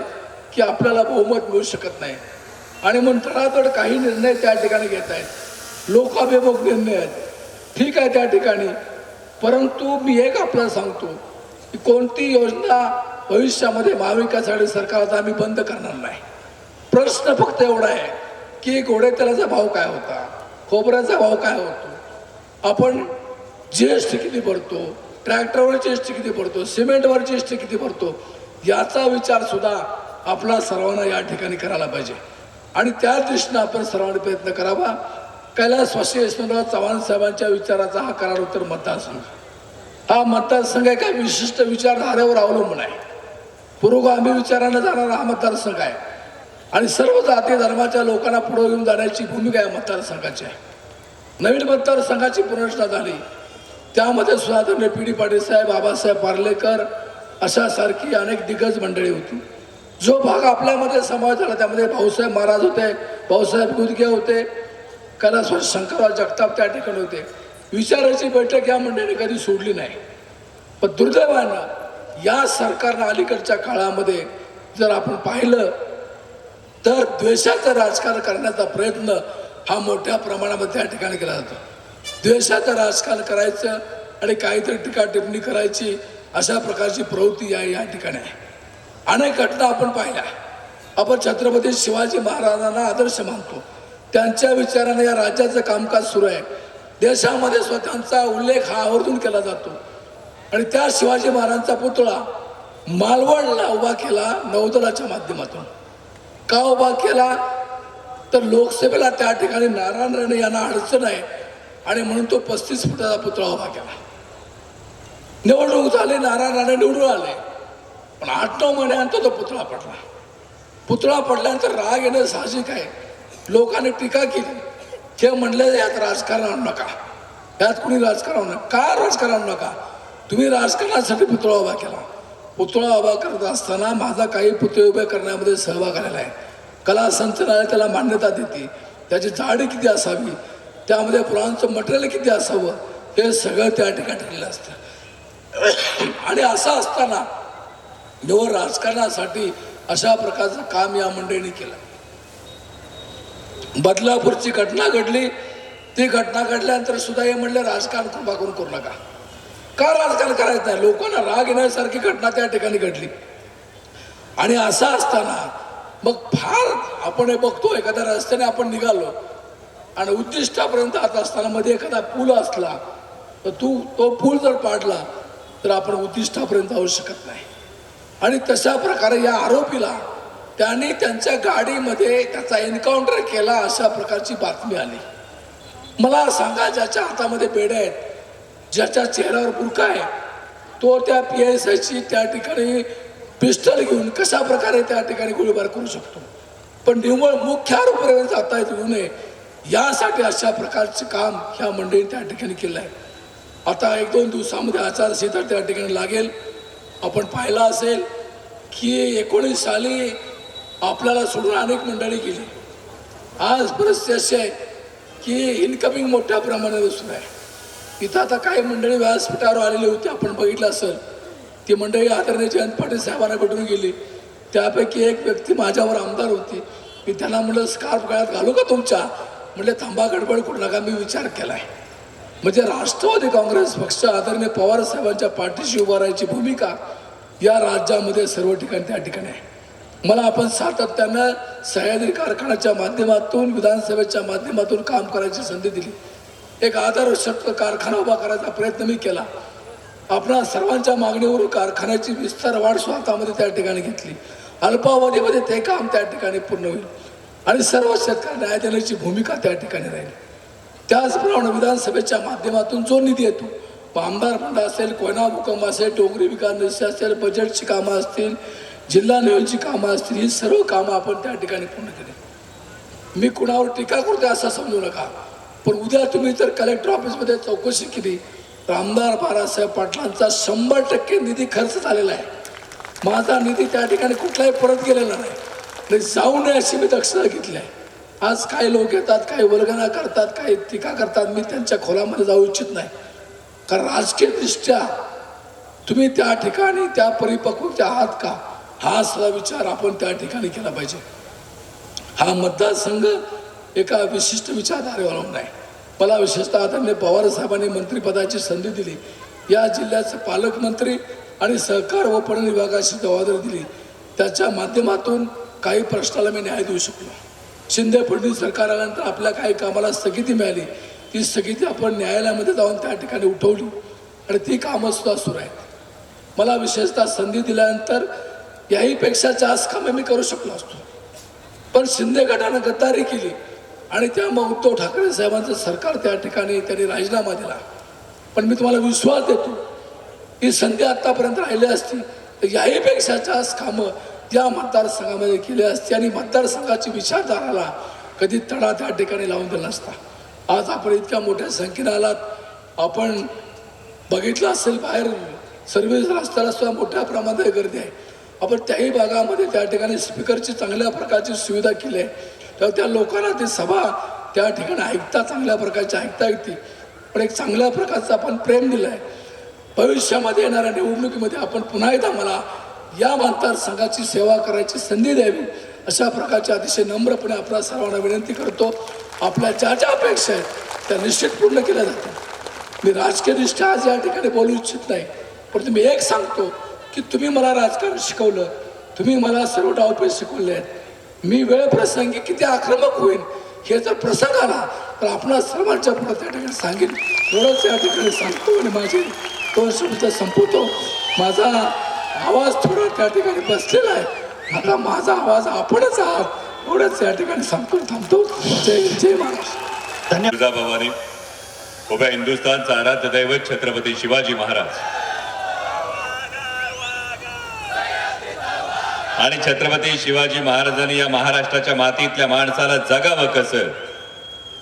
की आपल्याला बहुमत मिळू शकत नाही आणि म्हणून तडातड काही निर्णय त्या ठिकाणी घेत आहेत, लोकाभिमुख निर्णय आहेत. ठीक आहे त्या ठिकाणी, परंतु मी एक आपल्याला सांगतो की कोणती योजना भविष्यामध्ये महाविकास आघाडी सरकारचा आम्ही बंद करणार नाही. प्रश्न फक्त एवढा आहे की गोडे तेलाचा भाव काय होता, खोबऱ्याचा भाव काय होतो, आपण जीएसटी किती भरतो, ट्रॅक्टरवर जीएसटी किती भरतो, सिमेंटवर जीएसटी किती भरतो, याचा विचार सुद्धा आपला सर्वांना या ठिकाणी करायला पाहिजे आणि त्या दिशेनं आपण सर्वांनी प्रयत्न करावा. कैलासवासी यशवंतराव चव्हाण साहेबांच्या विचाराचा हा करार उत्तर मतदारसंघ, हा मतदारसंघ एका विशिष्ट विचारधारेवर अवलंबून आहे. पुरोगामी विचारानं जाणारा हा मतदारसंघ आहे आणि सर्व जाती धर्माच्या लोकांना पुढे घेऊन जाण्याची भूमिका या मतदारसंघाची आहे. नवीन मतदारसंघाची पुनर्रचना झाली, त्यामध्ये सुधाकर पी डी पाटील साहेब, बाबासाहेब पार्लेकर अशा सारखी अनेक दिग्गज मंडळी होती. जो भाग आपल्यामध्ये समावेश झाला त्यामध्ये भाऊसाहेब महाराज होते, भाऊसाहेब गुदगे होते, कैलासवासी शंकरराव जगताप त्या ठिकाणी होते. विचाराची बैठक या मंडळीने कधी सोडली नाही. पण दुर्दैवानं या सरकारनं अलीकडच्या काळामध्ये जर आपण पाहिलं तर द्वेषाचं राजकारण करण्याचा प्रयत्न हा मोठ्या प्रमाणामध्ये त्या ठिकाणी केला जातो. द्वेषाचं राजकारण करायचं आणि काहीतरी टीका टिप्पणी करायची अशा प्रकारची प्रवृत्ती या ठिकाणी आहे. अनेक घटना आपण पाहिल्या. आपण छत्रपती शिवाजी महाराजांना आदर्श मानतो, त्यांच्या विचाराने या राज्याचं कामकाज सुरू आहे. देशामध्ये स्वतःचा उल्लेख हा आवर्जून केला जातो आणि त्या शिवाजी महाराजांचा पुतळा मालवणला उभा केला नौदलाच्या माध्यमातून. का उभा केला तर लोकसभेला त्या ठिकाणी नारायण राणे यांना अडचण आहे आणि म्हणून तो 35 फुटाचा पुतळा उभा केला. निवडणूक झाली, नारायण राणे निवडून आले, पण 8-9 महिन्यानंतर तो पुतळा पडला. पुतळा पडल्यानंतर राग येणं साहजिक आहे. लोकांनी टीका केली, ते म्हणले यात राजकारण आणू नका, यात कुणी राजकारण आणू नका. का राजकारण आणू नका? तुम्ही राजकारणासाठी पुतळा उभा केला. पुतळा उभा करत असताना माझा काही पुतळे उभे करण्यामध्ये सहभाग आलेला आहे. कला संचालनालय त्याला मान्यता देते, त्याची जाडी किती असावी, त्यामध्ये फुलांचं मटेरियल किती असावं, हे सगळं त्या ठिकाणी ठरलेलं असतं. आणि असं असताना निवड राजकारणासाठी अशा प्रकारचं काम या मंडळीने केलं. बदलापूरची घटना घडली, ती घटना घडल्यानंतर सुद्धा हे म्हणले राजकारण कृपा करू नका. का राजकारण करायचं नाही? लोकांना राग येण्यासारखी घटना त्या ठिकाणी घडली. आणि असं असताना मग फार आपण हे बघतो, एखाद्या रस्त्याने आपण निघालो आणि उद्दिष्टापर्यंत जात असताना मध्ये एखादा पूल असला तर तो पूल जर पाडला तर आपण उद्दिष्टापर्यंत जाऊ शकत नाही. आणि तशा प्रकारे या आरोपीला त्यांनी त्यांच्या गाडीमध्ये त्याचा एन्काउंटर केला अशा प्रकारची बातमी आली. मला सांगा, ज्याच्या हातामध्ये बेड्या आहेत, ज्याच्या चेहऱ्यावर बुरखा आहे, तो त्या PSIची त्या ठिकाणी पिस्टल घेऊन कशा प्रकारे त्या ठिकाणी गोळीबार करू शकतो? पण निव्वळ मुख्य आरोपीपर्यंत जाता येऊ नये यासाठी अशा प्रकारचे काम ह्या मंडळीने त्या ठिकाणी केलं आहे. आता 1-2 दिवसामध्ये आचारसंहिता त्या ठिकाणी लागेल. आपण पाहिलं असेल की 19 साली आपल्याला सोडून अनेक मंडळी गेली. आज परिस्थिती अशी आहे की इनकमिंग मोठ्या प्रमाणात सुरू आहे. इथं आता काही मंडळी व्यासपीठावर आलेली होती, आपण बघितलं असेल. ती मंडळी आदरणीय जयंत पाटील साहेबांना भेटून गेली. त्यापैकी एक व्यक्ती माझ्यावर आमदार होती. मी त्यांना म्हटलं स्कार्फ गळ्यात घालू का तुमच्या? म्हटले थांबा, गडबड करू नका, मी विचार केला आहे. म्हणजे राष्ट्रवादी काँग्रेस पक्ष आदरणीय पवार साहेबांच्या पाठीशी उभा राहायची भूमिका या राज्यामध्ये सर्व ठिकाणी त्या ठिकाणी आहे. मला आपण सातत्यानं सह्याद्री कारखान्याच्या माध्यमातून, विधानसभेच्या माध्यमातून काम करायची संधी दिली. एक आदर्श कारखाना उभा करायचा प्रयत्न मी केला. आपणा सर्वांच्या मागणीवरून कारखान्याची विस्तार वाढ स्वतःमध्ये त्या ठिकाणी घेतली. अल्पावधीमध्ये ते काम त्या ठिकाणी पूर्ण होईल आणि सर्व शेतकऱ्यांना न्याय देण्याची भूमिका त्या ठिकाणी राहील. त्याचप्रमाणे विधानसभेच्या माध्यमातून जो निधी येतो, आमदार फंड असेल, कोयना भूकंप असेल, डोंगरी विकास निधी असेल, बजेटची कामं असतील, जिल्हा लेवलची कामं असतील, ही सर्व कामं आपण त्या ठिकाणी पूर्ण केली. मी कुणावर टीका करते असं समजू नका, पण उद्या तुम्ही जर कलेक्टर ऑफिसमध्ये चौकशी केली तर आमदार बाळासाहेब पाटलांचा 100% निधी खर्च झालेला आहे. माझा निधी त्या ठिकाणी कुठलाही परत गेलेला नाही. आणि जाऊ नये अशी मी दक्षता घेतली आहे. आज काही लोक येतात, काही वल्गना करतात, काही टीका करतात. मी त्यांच्या खोलामध्ये जाऊ इच्छित नाही, कारण राजकीय दृष्ट्या तुम्ही त्या ठिकाणी त्या परिपक्वतेच्या आहात का, हा सगळा विचार आपण त्या ठिकाणी केला पाहिजे. हा मतदारसंघ एका विशिष्ट विचारधारेवर नाही. मला विशेषतः आदरणीय पवार साहेबांनी मंत्रिपदाची संधी दिली, या जिल्ह्याचे पालकमंत्री आणि सहकार व पणन विभागाची जबाबदारी दिली, त्याच्या माध्यमातून काही प्रश्नाला मी न्याय देऊ शकलो. शिंदे फडणवीस सरकार आल्यानंतर आपल्या काही कामाला स्थगिती मिळाली, ती स्थगिती आपण न्यायालयामध्ये जाऊन त्या ठिकाणी उठवली आणि ती कामं सुद्धा सुरू आहेत. मला विशेषतः संधी दिल्यानंतर याहीपेक्षा जास्त कामं मी करू शकलो असतो, पण शिंदे गटानं गद्दारी केली आणि त्यामुळे उद्धव ठाकरे साहेबांचं सरकार त्या ठिकाणी त्यांनी राजीनामा दिला. पण मी तुम्हाला विश्वास देतो, ही संधी आत्तापर्यंत राहिली असती तर याहीपेक्षा जास्त कामं या मतदारसंघामध्ये केली असती आणि मतदारसंघाची विचारधाराला कधी तडा त्या ठिकाणी लावून दिला नसता. आज आपण इतक्या मोठ्या संख्येने आलात. आपण बघितलं असेल बाहेर सर्व्हिस रस्त्याला सुद्धा मोठ्या प्रमाणात गर्दी आहे. आपण त्याही भागामध्ये त्या ठिकाणी स्पीकरची चांगल्या प्रकारची सुविधा केली आहे, तर त्या लोकांना ती सभा त्या ठिकाणी ऐकता चांगल्या प्रकारची ऐकता येते. पण एक चांगल्या प्रकारचं आपण प्रेम दिलं आहे. भविष्यामध्ये येणाऱ्या निवडणुकीमध्ये आपण पुन्हा एकदा मला या मतदारसंघाची सेवा करायची संधी द्यावी, अशा प्रकारची अतिशय नम्रपणे आपल्या सर्वांना विनंती करतो. आपल्या ज्या ज्या अपेक्षा आहेत त्या निश्चित पूर्ण केल्या जातील. मी राजकीयदृष्ट्या आज या ठिकाणी बोलू इच्छित नाही, परंतु मी एक सांगतो की तुम्ही मला राजकारण शिकवलं, तुम्ही मला सर्व डावपेच शिकवले आहेत. मी वेळ प्रसंगी किती आक्रमक होईल हे जर प्रसंग आला तर आपणा सर्वांच्या पुढे त्या ठिकाणी सांगेन. एवढंच या ठिकाणी सांगतो आणि माझे 2 शब्द संपवतो. माझा आवाज थोडा त्या ठिकाणी बसलेला आहे, आता माझा आवाज आपणच आहात, एवढंच या ठिकाणी सांगतो, थांबतो. जय महाराष्ट्र. तुळजाभवानी उभ्या हिंदुस्थानचा आराध्य दैवत छत्रपती शिवाजी महाराज आणि छत्रपती शिवाजी महाराजांनी या महाराष्ट्राच्या मातीतल्या माणसाला जगावं कसं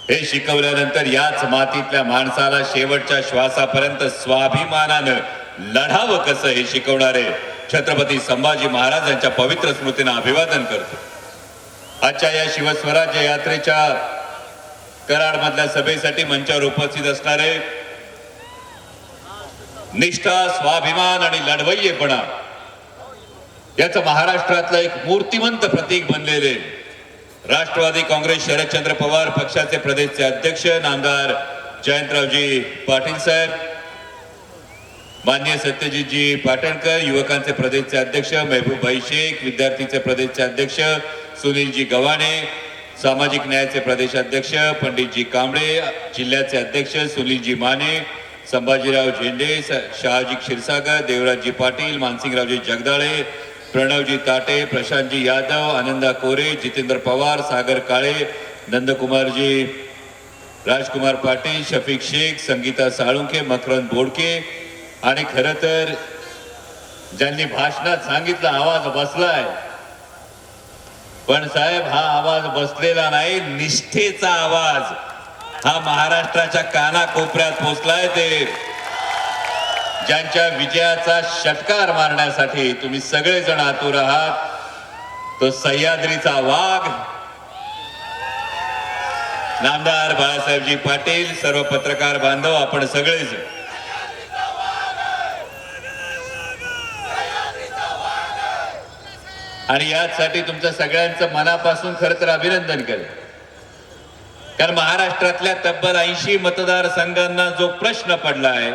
हे शिकवल्यानंतर याच मातीतल्या माणसाला शेवटच्या श्वासापर्यंत स्वाभिमानानं लढावं कसं हे शिकवणारे छत्रपती संभाजी महाराज यांच्या पवित्र स्मृतींना अभिवादन करतो. आजच्या या शिवस्वराज्य यात्रेच्या कराड मधल्या सभेसाठी मंचावर उपस्थित असणारे निष्ठा, स्वाभिमान आणि लढवय्येपणा याचं महाराष्ट्रातलं एक मूर्तिमंत प्रतीक बनलेले राष्ट्रवादी काँग्रेस शरदचंद्र पवार पक्षाचे प्रदेशचे अध्यक्ष नामदार जयंतरावजी पाटील साहेब, माननीय सत्यजितजी पाटणकर, युवकांचे प्रदेशचे अध्यक्ष महबूबभाई शेख, विद्यार्थीचे प्रदेशचे अध्यक्ष सुनीलजी गव्हाणे, सामाजिक न्यायाचे प्रदेशाध्यक्ष पंडितजी कांबळे, जिल्ह्याचे अध्यक्ष सुनीलजी माने, संभाजीराव झेंडे, शहाजी क्षीरसागर, देवराजजी पाटील, मानसिंगरावजी जगदाळे, प्रणवजी ताटे, प्रशांतजी यादव, आनंदा कोरे, जितेंद्र पवार, सागर काळे, नंदकुमारजी, राजकुमार पाटील, शफिक शेख, संगीता साळुंखे, मकरंद बोडके आणि खरं तर ज्यांनी भाषणात सांगितलं आवाज बसलाय, पण साहेब हा आवाज बसलेला नाही, निष्ठेचा आवाज हा महाराष्ट्राच्या कानाकोपऱ्यात पोचलाय. ते ज्यांच्या विजयाचा षटकार मारण्यासाठी तुम्ही सगळेजण आतुर आहात, तो सह्याद्रीचा वाघ नामदार बाळासाहेबजी पाटील, सर्व पत्रकार बांधव, आपण सगळेच आणि यासाठी तुमचं सगळ्यांचं मनापासून खरं तर अभिनंदन करेल. कारण महाराष्ट्रातल्या तब्बल 80 मतदारसंघांना जो प्रश्न पडलाय,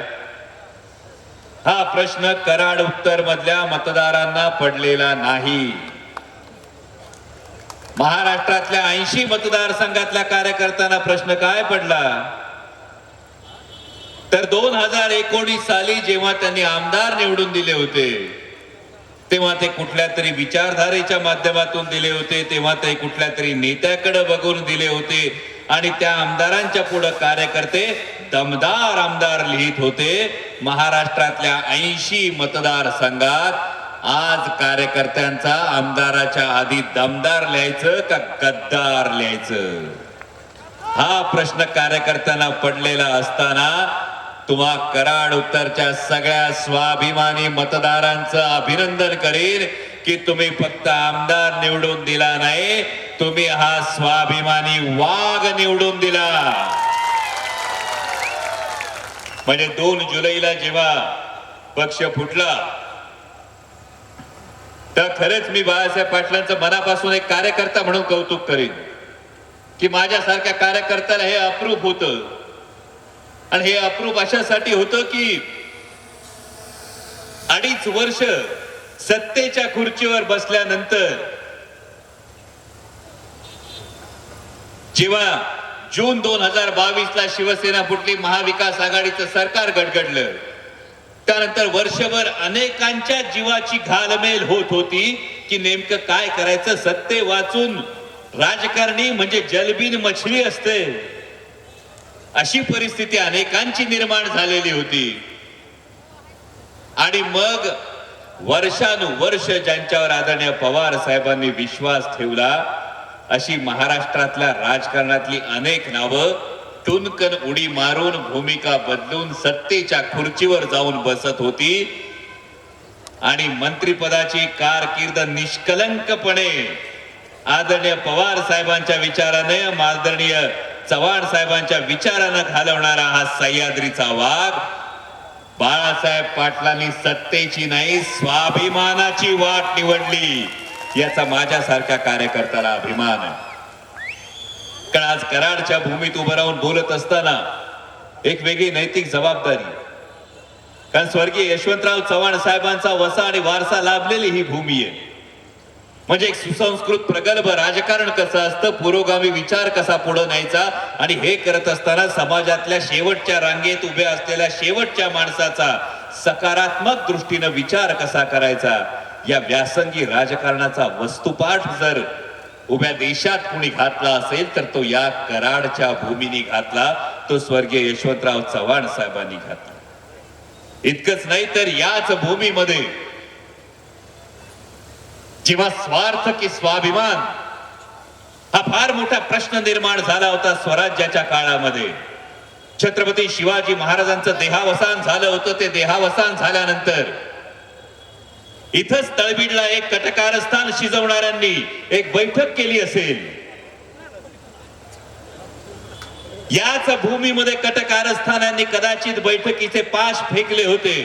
हा प्रश्न कराड उत्तर मधल्या मतदारांना पडलेला नाही. महाराष्ट्रातल्या 80 मतदारसंघातल्या कार्यकर्त्यांना प्रश्न काय पडला तर 2019 साली जेव्हा त्यांनी आमदार निवडून दिले होते, तेव्हा ते कुठल्या तरी विचारधारेच्या माध्यमातून दिले होते, तेव्हा ते कुठल्या तरी नेत्याकडे बघून दिले होते आणि त्या आमदारांच्या पुढे कार्यकर्ते दमदार आमदार लिहित होते. महाराष्ट्रातल्या 80 मतदारसंघात आज कार्यकर्त्यांचा आमदाराच्या आधी दमदार लिहायचं का गद्दार लिहायचं, हा प्रश्न कार्यकर्त्यांना पडलेला असताना तुम्हा कराड उत्तरच्या सगळ्या स्वाभिमानी मतदारांचं अभिनंदन करीन की तुम्ही फक्त आमदार निवडून दिला नाही, तुम्ही हा स्वाभिमानी वाघ निवडून दिला. म्हणजे 2 जुलैला जेव्हा पक्ष फुटला तर खरंच मी बाळासाहेब पाटलांचं मनापासून एक कार्यकर्ता म्हणून कौतुक करीन की माझ्यासारख्या कार्यकर्त्याला हे अप्रूप होतं. आणि हे अप्रूप अशासाठी होतं की 2.5 वर्ष सत्तेच्या खुर्चीवर बसल्यानंतर जेव्हा जून 2022ला शिवसेना फुटली, महाविकास आघाडीचं सरकार गडगडलं, त्यानंतर वर्षभर अनेकांच्या जीवाची घालमेल होत होती की नेमकं काय करायचं. सत्ते वाचून राजकारणी म्हणजे जलबीन मछली असते, अशी परिस्थिती अनेकांची निर्माण झालेली होती. आणि मग वर्षानुवर्ष ज्यांच्यावर आदरणीय पवार साहेबांनी विश्वास ठेवला, अशी महाराष्ट्रातल्या राजकारणातली अनेक नावं टुनकन उडी मारून भूमिका बदलून सत्तेच्या खुर्चीवर जाऊन बसत होती. आणि मंत्रिपदाची कारकीर्द निष्कलंकपणे आदरणीय पवार साहेबांच्या विचाराने, आदरणीय चव्हाण साहेबांच्या विचारानं घालवणारा हा सह्याद्रीचा वाघ बाळासाहेब पाटलांनी सत्तेची नाही स्वाभिमानाची वाट निवडली, याचा माझ्यासारख्या कार्यकर्त्याला अभिमान आहे. कारण आज कराडच्या भूमीत उभं राहून बोलत असताना एक वेगळी नैतिक जबाबदारी, कारण स्वर्गीय यशवंतराव चव्हाण साहेबांचा वसा आणि वारसा लाभलेली ही भूमी आहे. म्हणजे एक सुसंस्कृत प्रगल्भ राजकारण कसं असतं, पुरोगामी विचार कसा पुढे न्यायचा, आणि हे करत असताना समाजातल्या शेवटच्या रांगेत उभ्या असलेल्या शेवटच्या माणसाचा सकारात्मक दृष्टीनं विचार कसा करायचा, या व्यासंगी राजकारणाचा वस्तुपाठ जर उभ्या देशात कुणी घातला असेल तर तो या कराडच्या भूमीने घातला, तो स्वर्गीय यशवंतराव चव्हाण साहेबांनी घातला. इतकंच नाही तर याच भूमीमध्ये जेव्हा स्वार्थ की स्वाभिमान हा फार मोठा प्रश्न निर्माण झाला होता स्वराज्याच्या काळामध्ये, छत्रपती शिवाजी महाराजांचं देहावसान झालं होतं. ते देहावसान झाल्यानंतर इथंच तळबीडला एक कटकारस्थान शिजवणाऱ्यांनी एक बैठक केली असेल. याच भूमीमध्ये कटकारस्थानांनी कदाचित बैठकीचे पाश फेकले होते.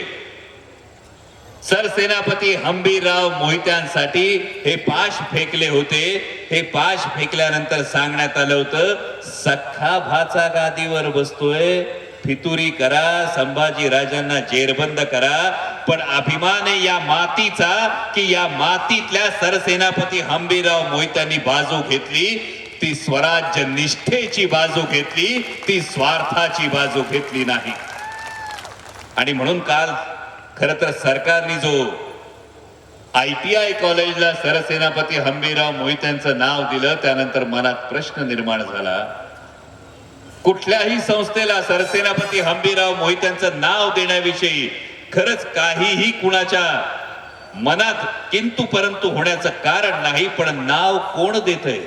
सरसेनापती हंबीरराव मोहित्यांसाठी हे पाश फेकले होते. हे पाश फेकल्यानंतर सांगण्यात आलं होतं, सख्खा भाचा गादीवर बसतोय, फितुरी करा, संभाजी राजांना जेरबंद करा, पण अभिमान आहे या मातीचा की या मातीतल्या सरसेनापती हंबीरराव मोहित्यांनी बाजू घेतली, ती स्वराज्य निष्ठेची बाजू घेतली, ती स्वार्थाची बाजू घेतली नाही. आणि म्हणून काल खर तर सरकारने जो ITI कॉलेजला सरसेनापती हंबीरराव मोहित्यांचं नाव दिलं, त्यानंतर मनात प्रश्न निर्माण झाला, कुठल्याही संस्थेला सरसेनापती हंबीरराव मोहित्यांचं नाव देण्याविषयी खरंच काहीही कुणाच्या मनात किंतु परंतु होण्याचं कारण नाही, पण नाव कोण देतंय?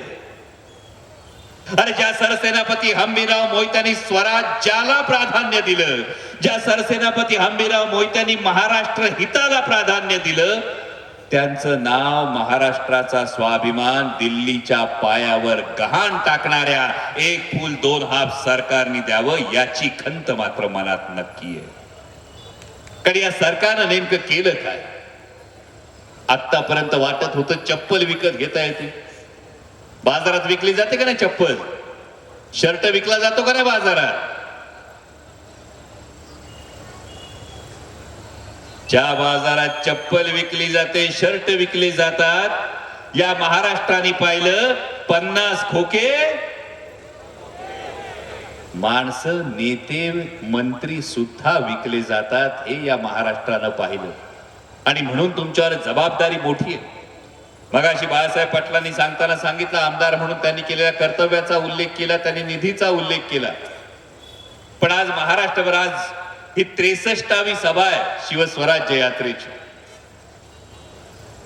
अरे ज्या सरसेनापती हंबीरराव मोहित्यांनी स्वराज्याला प्राधान्य दिलं, ज्या सरसेनापती हंबीरराव मोहित्यांनी महाराष्ट्र हिताला प्राधान्य दिलं, त्यांचं नाव महाराष्ट्राचा स्वाभिमान दिल्लीच्या पायावर गहाण टाकणाऱ्या एक फूल दोन हात सरकारने द्यावं, याची खंत मात्र मनात नक्की आहे. कारण या सरकारनं नेमकं केलं काय? आतापर्यंत वाटत होतं चप्पल विकत घेता येते, बाजारात विकली जाते का नाही चप्पल, शर्ट विकला जातो का नाही बाजारात, ज्या बाजारात चप्पल विकली जाते, शर्ट विकले जातात, या महाराष्ट्राने पाहिलं 50 खोके माणसं, नेते मंत्री सुद्धा विकले जातात, हे या महाराष्ट्रानं पाहिलं. आणि म्हणून तुमच्यावर जबाबदारी मोठी आहे. मगाशी बाळासाहेब पाटलांनी सांगताना सांगितलं, आमदार म्हणून त्यांनी केलेल्या कर्तव्याचा उल्लेख केला, त्यांनी निधीचा उल्लेख केला, पण आज महाराष्ट्रभर आज ही 63वी सभा आहे शिवस्वराज्य यात्रेची,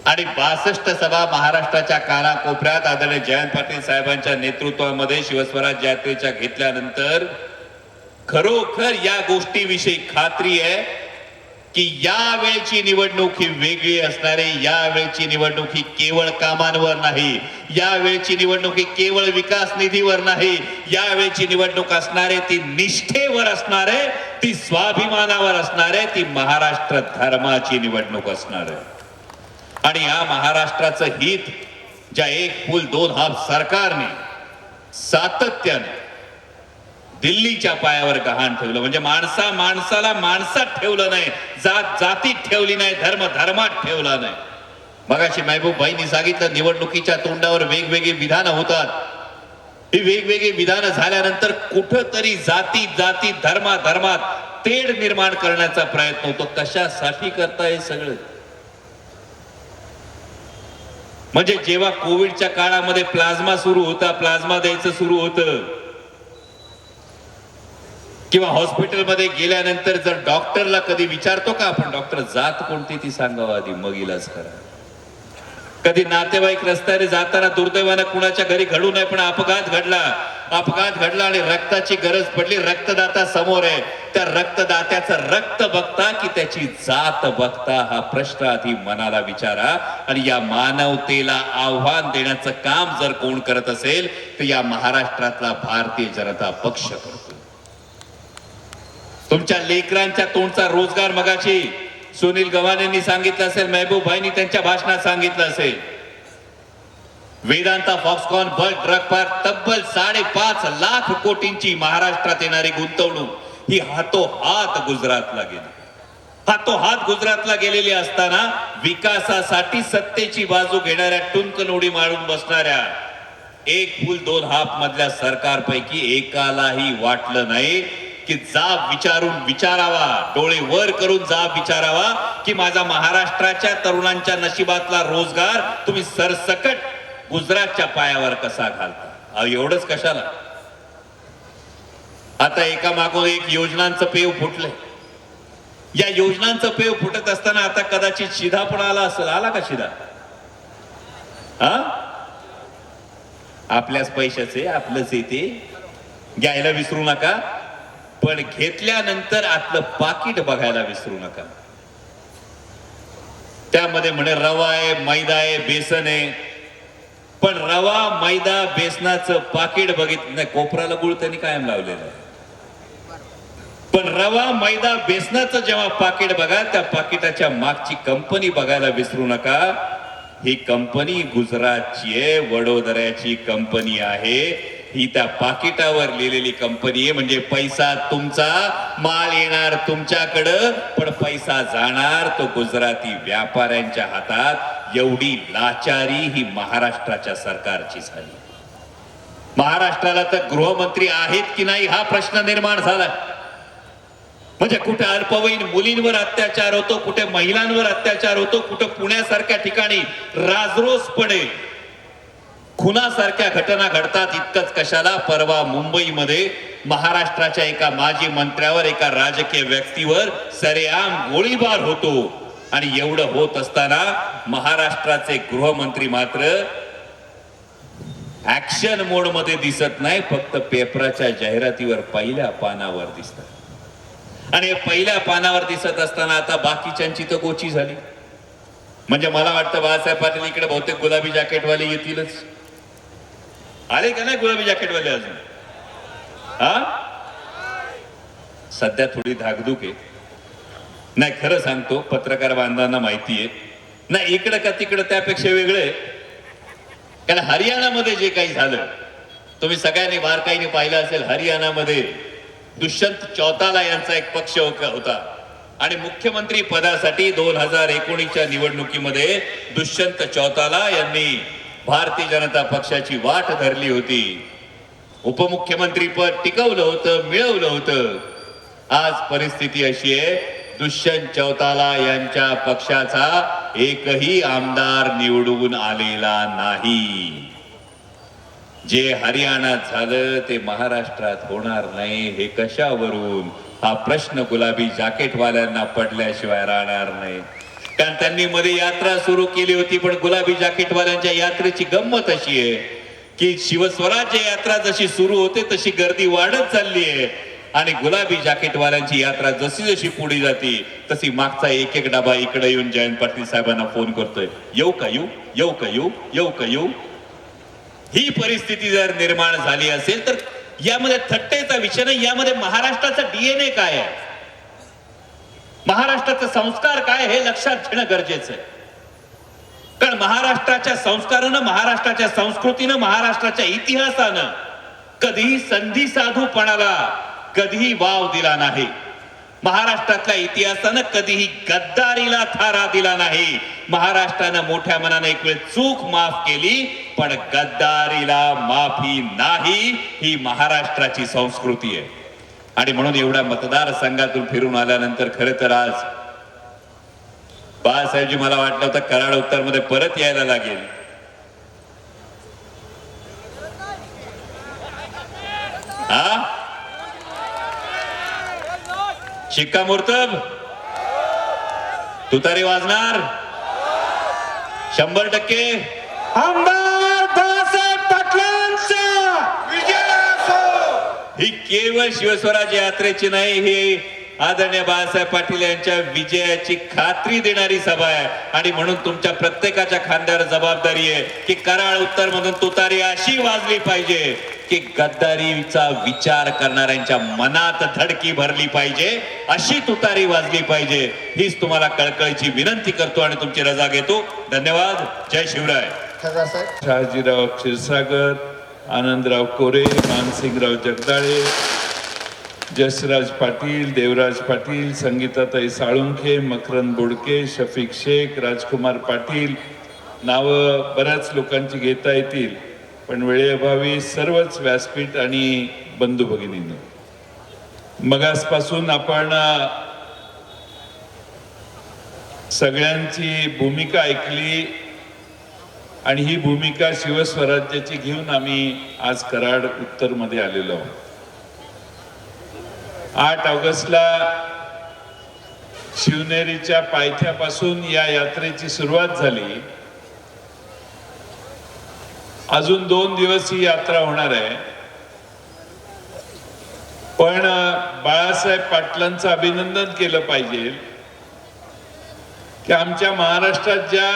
आणि 62 सभा महाराष्ट्राच्या कानाकोपऱ्यात आदरणीय जयंत पाटील साहेबांच्या नेतृत्वामध्ये शिवस्वराज्य यात्रेच्या घेतल्यानंतर खरोखर या गोष्टीविषयी खात्री आहे की या वेळची निवडणूक ही वेगळी असणार आहे. या वेळची निवडणूक ही केवळ कामांवर नाही, या वेळची निवडणूक ही केवळ विकास निधीवर नाही, या वेळची निवडणूक असणार आहे ती निष्ठेवर असणार आहे, ती स्वाभिमानावर असणार आहे, ती महाराष्ट्र धर्माची निवडणूक असणार आहे. आणि या महाराष्ट्राचं हित ज्या एक पूल दोन हात सरकारने सातत्याने दिल्लीच्या पायावर गहाण ठेवलं, म्हणजे माणसाला माणसात ठेवलं नाही, जात जातीत ठेवली नाही, धर्म धर्मात ठेवला नाही. मगाशी महबूब भाईंनी सांगितलं निवडणुकीच्या तोंडावर वेगवेगळी विधानं होतात. ही वेगवेगळी विधानं झाल्यानंतर कुठंतरी जाती जाती धर्मात तेढ निर्माण करण्याचा प्रयत्न होतो. कशासाठी करताय सगळं? म्हणजे जेव्हा कोविडच्या काळामध्ये प्लाझ्मा सुरू होता, प्लाझ्मा द्यायचं सुरू होतं, किंवा हॉस्पिटलमध्ये गेल्यानंतर जर डॉक्टरला कधी विचारतो का आपण, डॉक्टर जात कोणती ती सांगावं आधी, मग इलाज करा. कधी नातेवाईक रस्त्याने जाताना दुर्दैवानं कुणाच्या घरी घडू नये पण अपघात घडला आणि रक्ताची गरज पडली, रक्तदाता समोर आहे, त्या रक्तदात्याचं रक्त बघता की त्याची जात बघता, हा प्रश्न आधी मनाला विचारा. आणि या मानवतेला आव्हान देण्याचं काम जर कोण करत असेल तर या महाराष्ट्रातला भारतीय जनता पक्ष करतो. तुमच्या लेकरांच्या तोंडचा रोजगार मगाशी सुनील गव्हाणेंनी सांगितलं असेल, महबूब भाईंनी त्यांच्या भाषणात सांगितलं असेल. Vedanta Foxconn bulk drug park तब्बल 5.5 लाख कोटींची महाराष्ट्रात येणारी गुंतवणूक ही हातोहात गुजरातला गेली. हातोहात गुजरातला गेलेली असताना विकासासाठी सत्तेची बाजू घेणाऱ्या टुनकनोडी मारून बसणाऱ्या एक पूल दोन हात मधल्या सरकारपैकी एकालाही वाटलं नाही की जाब विचारावा, डोळे वर करून जाब विचारावा की माझा महाराष्ट्राच्या तरुणांच्या नशिबातला रोजगार तुम्ही सरसकट गुजरातच्या पायावर कसा घालता. एवढंच कशाला, आता एका मागून एक योजनांचं पेव फुटलंय. या योजनांचं पेव फुटत असताना आता कदाचित शिधा पण आला असेल. आला का शिधा? आपल्याच पैशाचे, आपलंच येते, घ्यायला विसरू नका, पण घेतल्यानंतर आतलं पाकिट बघायला विसरू नका. त्यामध्ये म्हणे रवा आहे, मैदा आहे, बेसन आहे, पण रवा मैदा बेसनाचं पाकिट बघितलं नाही. कोपराला गुळ त्यांनी कायम लावलेलं आहे, पण रवा मैदा बेसनाचं जेव्हा पाकिट बघा, त्या पाकिटाच्या मागची कंपनी बघायला विसरू नका. ही कंपनी गुजरातची आहे, वडोदऱ्याची कंपनी आहे. ही त्या पाकिटावर लिहिलेली कंपनी आहे. म्हणजे पैसा तुमचा, माल येणार तुमच्याकडं, पण पैसा जाणार तो गुजराती व्यापाऱ्यांच्या हातात. एवढी लाचारी ही महाराष्ट्राच्या सरकारची झाली. महाराष्ट्राला तर गृहमंत्री आहेत की नाही हा प्रश्न निर्माण झाला. म्हणजे कुठे अल्पवयीन मुलींवर अत्याचार होतो, कुठे महिलांवर अत्याचार होतो, कुठे पुण्यासारख्या ठिकाणी राजरोसपणे खुनासारख्या घटना घडतात. इतकंच कशाला, परवा मुंबईमध्ये महाराष्ट्राच्या एका माजी मंत्र्यावर, एका राजकीय व्यक्तीवर सरेआम गोळीबार होतो. आणि एवढं होत असताना महाराष्ट्राचे गृहमंत्री मात्र ऍक्शन मोड मध्ये दिसत नाही, फक्त पेपराच्या जाहिरातीवर पहिल्या पानावर दिसतात. आणि पहिल्या पानावर दिसत असताना आता बाकीच्यांची तर गोची झाली. म्हणजे मला वाटतं बाळासाहेब पाटील इकडे बहुतेक गुलाबी जॅकेटवाले येतीलच. आले का नाही गुलाबी जॅकेटवाले अजून? सध्या थोडी धाकधूक आहे. नाही, खरं सांगतो, पत्रकार बांधवांना माहिती आहे नाही, इकडं का तिकडं त्यापेक्षा वेगळे. कारण हरियाणामध्ये जे काही झालं, तुम्ही सगळ्यांनी बारकाईने पाहिलं असेल. हरियाणामध्ये दुष्यंत चौताला यांचा एक पक्ष होता आणि मुख्यमंत्री पदासाठी 2019च्या निवडणुकीमध्ये दुष्यंत चौताला यांनी भारतीय जनता पक्षाची वाट धरली होती. उपमुख्यमंत्री पद टिकवलं होतं, मिळवलं होतं. आज परिस्थिती अशी आहे, दुष्यंत चौताला यांच्या पक्षाचा एकही आमदार निवडून आलेला नाही. जे हरियाणात झालं ते महाराष्ट्रात होणार नाही, हे कशावरून? हा प्रश्न गुलाबी जॅकेटवाल्यांना पडल्याशिवाय राहणार नाही. कारण त्यांनी मध्ये यात्रा सुरू केली होती, पण गुलाबी जॅकेटवाल्यांच्या यात्रेची गंमत अशी आहे की शिवस्वराज्य यात्रा जशी सुरू होते तशी गर्दी वाढत चालली आहे. आणि गुलाबी जॅकेटवाल्यांची यात्रा जशी जशी पुढे जाते तशी मागचा एक एक डबा इकडे येऊन जयंत पाटील साहेबांना फोन करतोय, येऊ का येऊ, येऊ का येऊ, येऊ का येऊ. ही परिस्थिती जर निर्माण झाली असेल तर यामध्ये थट्टेचा विषय नाही, यामध्ये महाराष्ट्राचा डीएनए काय आहे, महाराष्ट्राचे संस्कार काय हे लक्षात घेणं गरजेचं आहे. कारण महाराष्ट्राच्या संस्कारानं, महाराष्ट्राच्या संस्कृतीनं, महाराष्ट्राच्या इतिहासानं कधीही संधी साधूपणाला कधीही वाव दिला नाही. महाराष्ट्रातल्या इतिहासानं कधीही गद्दारीला थारा दिला नाही. महाराष्ट्रानं मोठ्या मनाने एक वेळ चूक माफ केली, पण गद्दारीला माफी नाही. ही महाराष्ट्राची संस्कृती आहे. आणि म्हणून एवढ्या मतदारसंघातून फिरून आल्यानंतर खरं तर आज बाळासाहेबजी मला वाटलं होतं कराड उत्तर मध्ये परत यायला लागेल. हा शिक्कामोर्तब तुतारी वाजणार 100%. आमदार बाळासाहेब पाटलांचा विजय असो. ही केवळ शिवस्वराज्य यात्रेची नाही, ही आदरणीय बाळासाहेब पाटील यांच्या विजयाची खात्री देणारी सभा आहे. आणि म्हणून तुमच्या प्रत्येकाच्या खांद्यावर जबाबदारी आहे की कराड उत्तर मधून तुतारी अशी वाजली पाहिजे की गद्दारीचा विचार करणाऱ्यांच्या मनात धडकी भरली पाहिजे, अशी तुतारी वाजली पाहिजे. हीच तुम्हाला कळकळीची विनंती करतो आणि तुमची रजा घेतो. धन्यवाद. जय शिवराय. शहाजीराव क्षीरसागर, आनंदराव कोरे, मानसिंगराव जगदाळे, जसराज पाटील, देवराज पाटील, संगीताताई साळुंखे, मकरंद बोडके, शफिक शेख, राजकुमार पाटील. नावं बऱ्याच लोकांची घेता येतील, पण वेळेअभावी सर्वच व्यासपीठ आणि बंधू भगिनींनो, मगासपासून आपण सगळ्यांची भूमिका ऐकली आणि ही भूमिका शिवस्वराज्याची घेऊन आम्ही आज कराड उत्तर मध्ये आलेलो आहोत. 8 ऑगस्टला शिवनेरीच्या पायथ्यापासून या यात्रेची सुरुवात झाली. अजून 2 दिवस ही यात्रा होणार आहे. पण बाळासाहेब पाटलांचं अभिनंदन केलं पाहिजे की आमच्या महाराष्ट्रात ज्या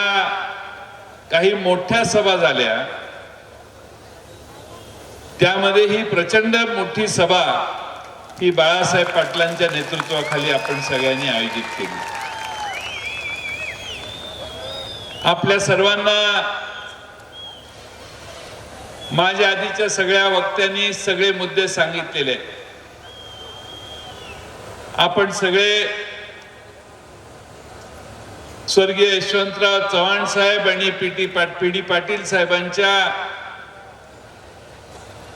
काही मोठ्या सभा झाल्या त्यामध्ये ही प्रचंड मोठी सभा ही बाळासाहेब पाटलांच्या नेतृत्वाखाली आपण सगळ्यांनी आयोजित केली. आपल्या सर्वांना माझ्या आधीच्या सगळ्या वक्त्यांनी सगळे मुद्दे सांगितलेले आहेत. आपण सगळे स्वर्गीय यशवंतराव चव्हाण साहेब आणि पी डी पाटील साहेबांच्या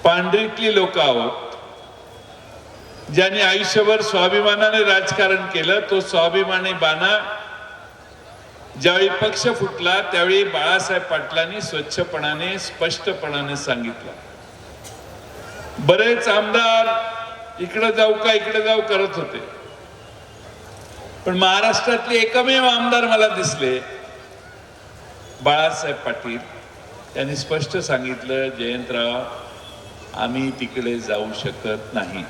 पांढरीतली लोक आहोत, ज्यांनी आयुष्यभर स्वाभिमानाने राजकारण केलं. तो स्वाभिमानी बाणा ज्यावेळी पक्ष फुटला त्यावेळी बाळासाहेब पाटलांनी स्वच्छपणाने स्पष्टपणाने सांगितलं. बरेच आमदार इकडे जाऊ का इकडे जाऊ करत होते, पण महाराष्ट्रातले एकमेव आमदार मला दिसले बाळासाहेब पाटील. त्यांनी स्पष्ट सांगितलं, जयंतराव आम्ही तिकडे जाऊ शकत नाही.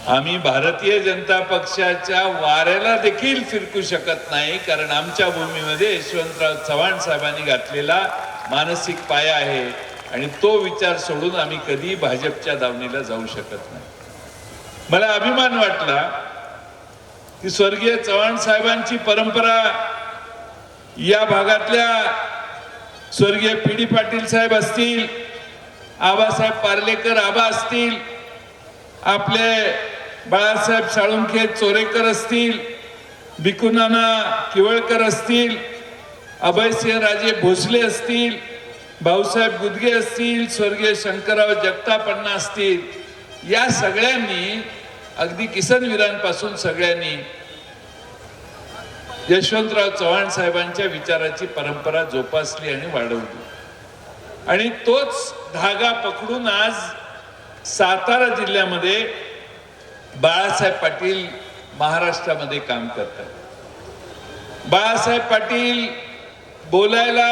आम्ही भारतीय जनता पक्षाच्या वाऱ्याला देखील फिरकू शकत नाही, कारण आमच्या भूमीमध्ये यशवंतराव चव्हाण साहेबांनी घातलेला मानसिक पाया आहे आणि तो विचार सोडून आम्ही कधी भाजपच्या दावणीला जाऊ शकत नाही. मला अभिमान वाटला की स्वर्गीय चव्हाण साहेबांची परंपरा या भागातल्या स्वर्गीय पी डी पाटील साहेब असतील, आबासाहेब पार्लेकर आबा असतील, आपले बाळासाहेब साळुंखे चोरेकर असतील, भिकुनाना किवळकर असतील, अभयसिंह राजे भोसले असतील, भाऊसाहेब गुदगे असतील, स्वर्गीय शंकरराव जगतापण्णा असतील, या सगळ्यांनी अगदी किसनवीरांपासून सगळ्यांनी यशवंतराव चव्हाण साहेबांच्या विचाराची परंपरा जोपासली आणि वाढवली. आणि तोच धागा पकडून आज सातारा जिल्ह्यामध्ये बाळासाहेब पाटील महाराष्ट्रामध्ये काम करतात. बाळासाहेब पाटील बोलायला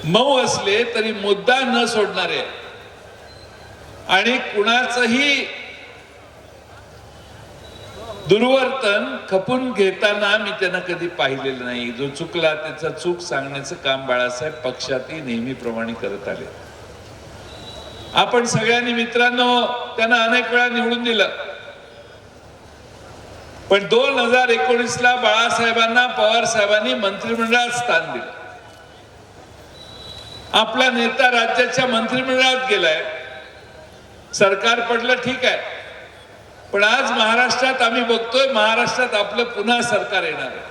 मऊ असले तरी मुद्दा न सोडणारे. आणि कुणाचंही दुर्वर्तन खपून घेताना मी त्यांना कधी पाहिलेलं नाही. जो चुकला त्याचा चूक सांगण्याचं काम बाळासाहेब पक्षातही नेहमीप्रमाणे करत आले. आपण सगळ्यांनी मित्रांनो त्यांना अनेक वेळा निवडून दिलं, पण 2019ला बाळासाहेबांना पवार साहेबांनी मंत्रिमंडळात स्थान दिलं. आपला नेता राज्याच्या मंत्रिमंडळात गेलाय, सरकार पडलं ठीक आहे, पण आज महाराष्ट्रात आम्ही बघतोय महाराष्ट्रात आपलं पुन्हा सरकार येणार आहे.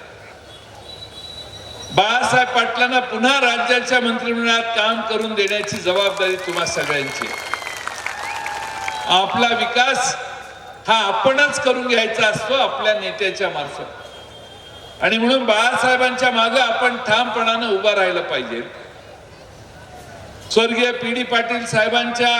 बाळासाहेब पाटलांना पुन्हा राज्याच्या मंत्रिमंडळात काम करून देण्याची जबाबदारी तुम्हा सगळ्यांची. आपला विकास हा आपणच करून घ्यायचा असतो आपल्या नेत्याच्या मार्फत, आणि म्हणून बाळासाहेबांच्या मागे आपण ठामपणानं उभा राहिलं पाहिजे. स्वर्गीय पी.डी. पाटील साहेबांच्या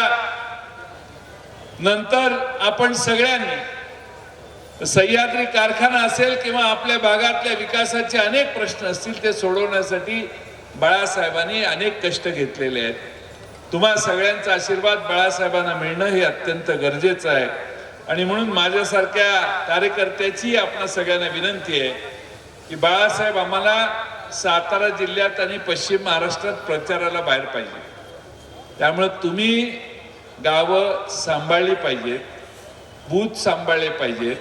नंतर आपण सगळ्यांनी सह्याद्री कारखाना असेल किंवा आपल्या भागातल्या विकासाचे अनेक प्रश्न असतील ते सोडवण्यासाठी बाळासाहेबांनी अनेक कष्ट घेतलेले आहेत. तुम्हा सगळ्यांचा आशीर्वाद बाळासाहेबांना मिळणं हे अत्यंत गरजेचं आहे. आणि म्हणून माझ्यासारख्या कार्यकर्त्याची आपल्या सगळ्यांना विनंती आहे की बाळासाहेब आम्हाला सातारा जिल्ह्यात आणि पश्चिम महाराष्ट्रात प्रचाराला बाहेर पाहिजे. त्यामुळे तुम्ही गावं सांभाळली पाहिजेत, बूथ सांभाळले पाहिजेत.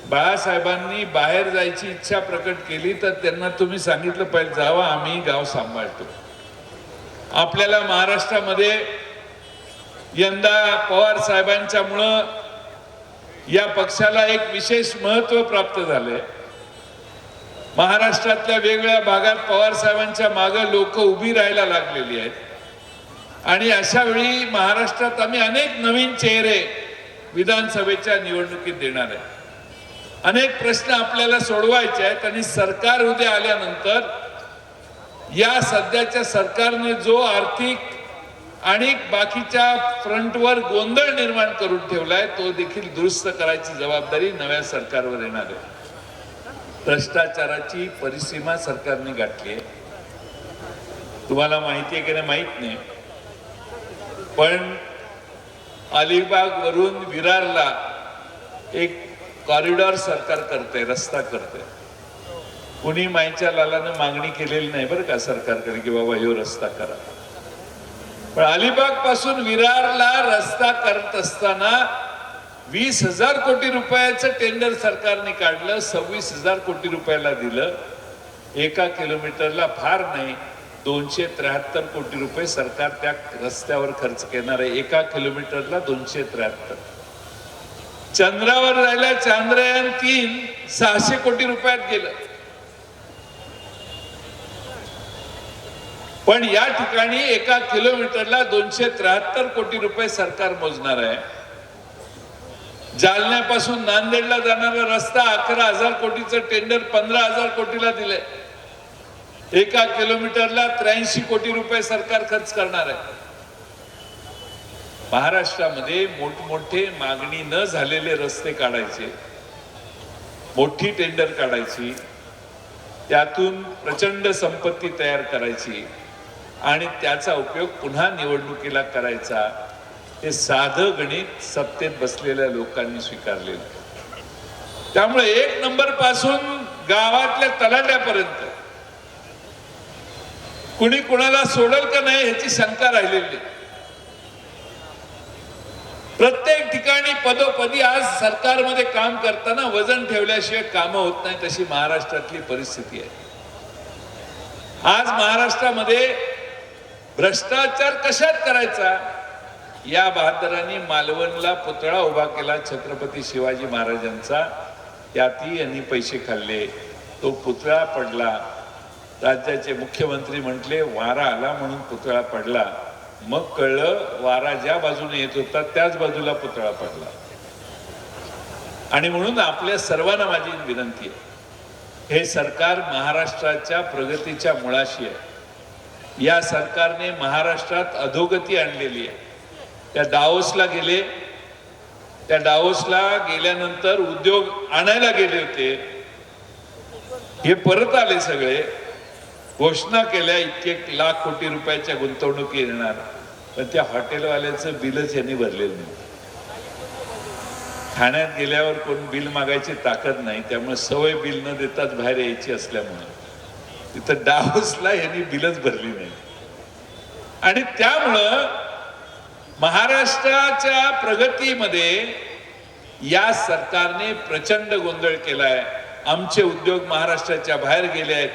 बाळासाहेबांनी बाहेर जायची इच्छा प्रकट केली तर त्यांना तुम्ही सांगितलं पाहिजे जावा, आम्ही गाव सांभाळतो. आपल्याला महाराष्ट्रामध्ये यंदा पवार साहेबांच्यामुळं या पक्षाला एक विशेष महत्व प्राप्त झाले. महाराष्ट्रातल्या वेगवेगळ्या भागात पवार साहेबांच्या मागे लोक उभी राहायला लागलेली आहेत, आणि अशा वेळी महाराष्ट्रात आम्ही अनेक नवीन चेहरे विधानसभेच्या निवडणुकीत देणार आहे. अनेक प्रश्न आपल्याला सोडवायचे आहेत, आणि सरकार उद्या आल्यानंतर या सध्याच्या सरकारने जो आर्थिक आणि बाकीच्या फ्रंटवर गोंधळ निर्माण करून ठेवलाय तो देखील दुरुस्त करायची जबाबदारी नव्या सरकारवर येणार आहे. भ्रष्टाचाराची परिसीमा सरकारने गाठली आहे. तुम्हाला माहिती आहे की नाही माहित नाही, पण अलिबाग वरून विरारला एक कॉरिडॉर सरकार करते, रस्ता करते. कुणी माईच्या लालानं मागणी केलेली नाही बरं का सरकारकडे की बाबा ह्यो रस्ता करा. पण अलिबाग पासून विरारला रस्ता करत असताना 20,000 कोटी रुपयाचं टेंडर सरकारने काढलं, 26,000 कोटी रुपयाला दिलं. 1 किलोमीटरला फार नाही 273 कोटी रुपये सरकार त्या रस्त्यावर खर्च करणार आहे. 1 किलोमीटरला 273. चंद्रावर जायला चांद्रयान 3 600 कोटी रुपयात गेलं. पण या ठिकाणी 1 किलोमीटरला 273 कोटी रुपये सरकार मोजणार आहे. जालन्यापासून नांदेडला जाणारा रस्ता 11,000 कोटीचं टेंडर 15,000 कोटीला दिलंय. 1 किलोमीटरला 83 कोटी रुपये सरकार खर्च करणार आहे. महाराष्ट्रामध्ये मोठमोठे मागणी न झालेले रस्ते काढायचे, मोठी टेंडर काढायची, त्यातून प्रचंड संपत्ती तयार करायची आणि त्याचा उपयोग पुन्हा निवडणुकीला करायचा. हे साधं गणित सत्तेत बसलेल्या लोकांनी स्वीकारलेलं. त्यामुळे 1 नंबर पासून गावातल्या तलाट्यापर्यंत कुणी कुणाला सोडल का नाही ह्याची शंका राहिलेली. प्रत्येक ठिकाणी पदोपदी आज सरकारमध्ये काम करताना वजन ठेवल्याशिवाय कामं होत नाही, तशी महाराष्ट्रातली परिस्थिती आहे. आज महाराष्ट्रामध्ये भ्रष्टाचार कशात करायचा या बहादरांनी मालवणला पुतळा उभा केला छत्रपती शिवाजी महाराजांचा. त्यातही यांनी पैसे खाल्ले, तो पुतळा पडला. राज्याचे मुख्यमंत्री म्हटले वारा आला म्हणून पुतळा पडला. मग कळलं वारा ज्या बाजूने येत होता त्याच बाजूला पुतळा पडला. आणि म्हणून आपल्या सर्वांना माझी विनंती आहे, हे सरकार महाराष्ट्राच्या प्रगतीच्या मुळाशी आहे. या सरकारने महाराष्ट्रात अधोगती आणलेली आहे. त्या दावोसला गेले, त्या दावोसला गेल्यानंतर उद्योग आणायला गेले होते, हे परत आले सगळे. घोषणा केल्या 1 लाख कोटी रुपयाच्या गुंतवणुकी येणार. पण त्या हॉटेलवाल्याचं बिलच यांनी भरलेलं नाही. ठाण्यात गेल्यावर कोण बिल मागायची ताकद नाही, त्यामुळे सवय बिल न देताच बाहेर यायची असल्यामुळे तिथं डावसला यांनी बिलच भरली नाही. आणि त्यामुळं महाराष्ट्राच्या प्रगतीमध्ये या सरकारने प्रचंड गोंधळ केलाय. आमचे उद्योग महाराष्ट्राच्या बाहेर गेले आहेत,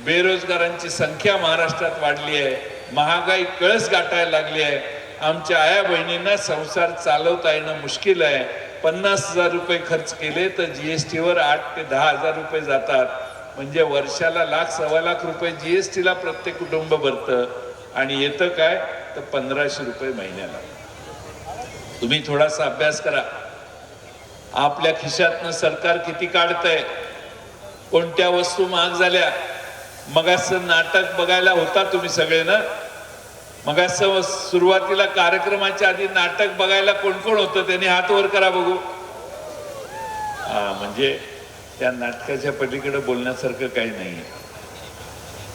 बेरोजगारांची संख्या महाराष्ट्रात वाढली आहे, महागाई कळस गाठायला लागली आहे, आमच्या आया बहिणींना संसार चालवता येणं मुश्किल आहे. 50,000 रुपये खर्च केले तर GST वर 8 ते 10,000 रुपये जातात, म्हणजे वर्षाला 1,00,000-1,25,000 रुपये GST ला प्रत्येक कुटुंब भरतं आणि येतं काय तर 1,500 रुपये महिन्याला. तुम्ही थोडासा अभ्यास करा, आपल्या खिशातनं सरकार किती काढतंय, कोणत्या वस्तू महाग झाल्या. मग असं नाटक बघायला होता तुम्ही सगळे ना, मग असं सुरुवातीला कार्यक्रमाच्या आधी नाटक बघायला कोण कोण होतं त्यांनी हात वर करा बघू. म्हणजे त्या नाटकाच्या पलीकडे बोलण्यासारखं काही नाही,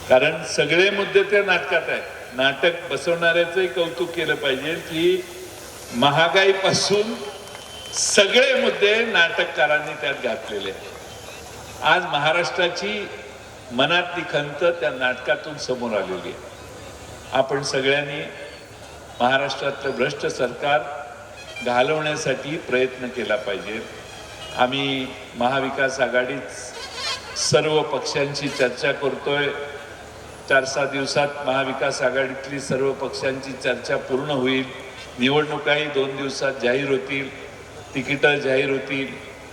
कारण सगळे मुद्दे त्या नाटकात आहेत. नाटक बसवणाऱ्याचंही कौतुक केलं पाहिजे की महागाईपासून सगळे मुद्दे नाटककारांनी त्यात घातलेले आहेत. आज महाराष्ट्राची मनातली खंत त्या नाटकातून समोर आलेली आहे. आपण सगळ्यांनी महाराष्ट्रातलं भ्रष्ट सरकार घालवण्यासाठी प्रयत्न केला पाहिजे. आम्ही महाविकास आघाडीत सर्व पक्षांची चर्चा करतोय. 4-6 दिवसात महाविकास आघाडीतली सर्व पक्षांची चर्चा पूर्ण होईल. निवडणुकाही 2 दिवसात जाहीर होतील, तिकीटं जाहीर होतील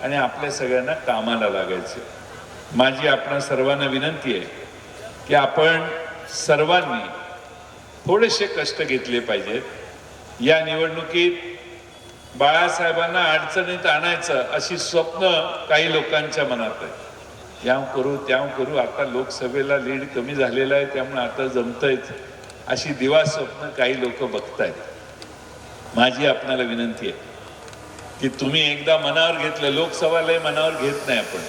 आणि आपल्या सगळ्यांना कामाला लागायचं. माझी आपणा सर्वांना विनंती आहे की आपण सर्वांनी थोडेसे कष्ट घेतले पाहिजेत. या निवडणुकीत बाळासाहेबांना अडचणीत आणायचं अशी स्वप्न काही लोकांच्या मनात आहे. याव करू त्याव करू, आता लोकसभेला लीड कमी झालेला आहे त्यामुळे आता जमतंयच अशी दिवा स्वप्न काही लोक बघतायत. माझी आपणाला विनंती आहे की तुम्ही एकदा मनावर घेतलं, लोकसभा लय मनावर घेत नाही आपण,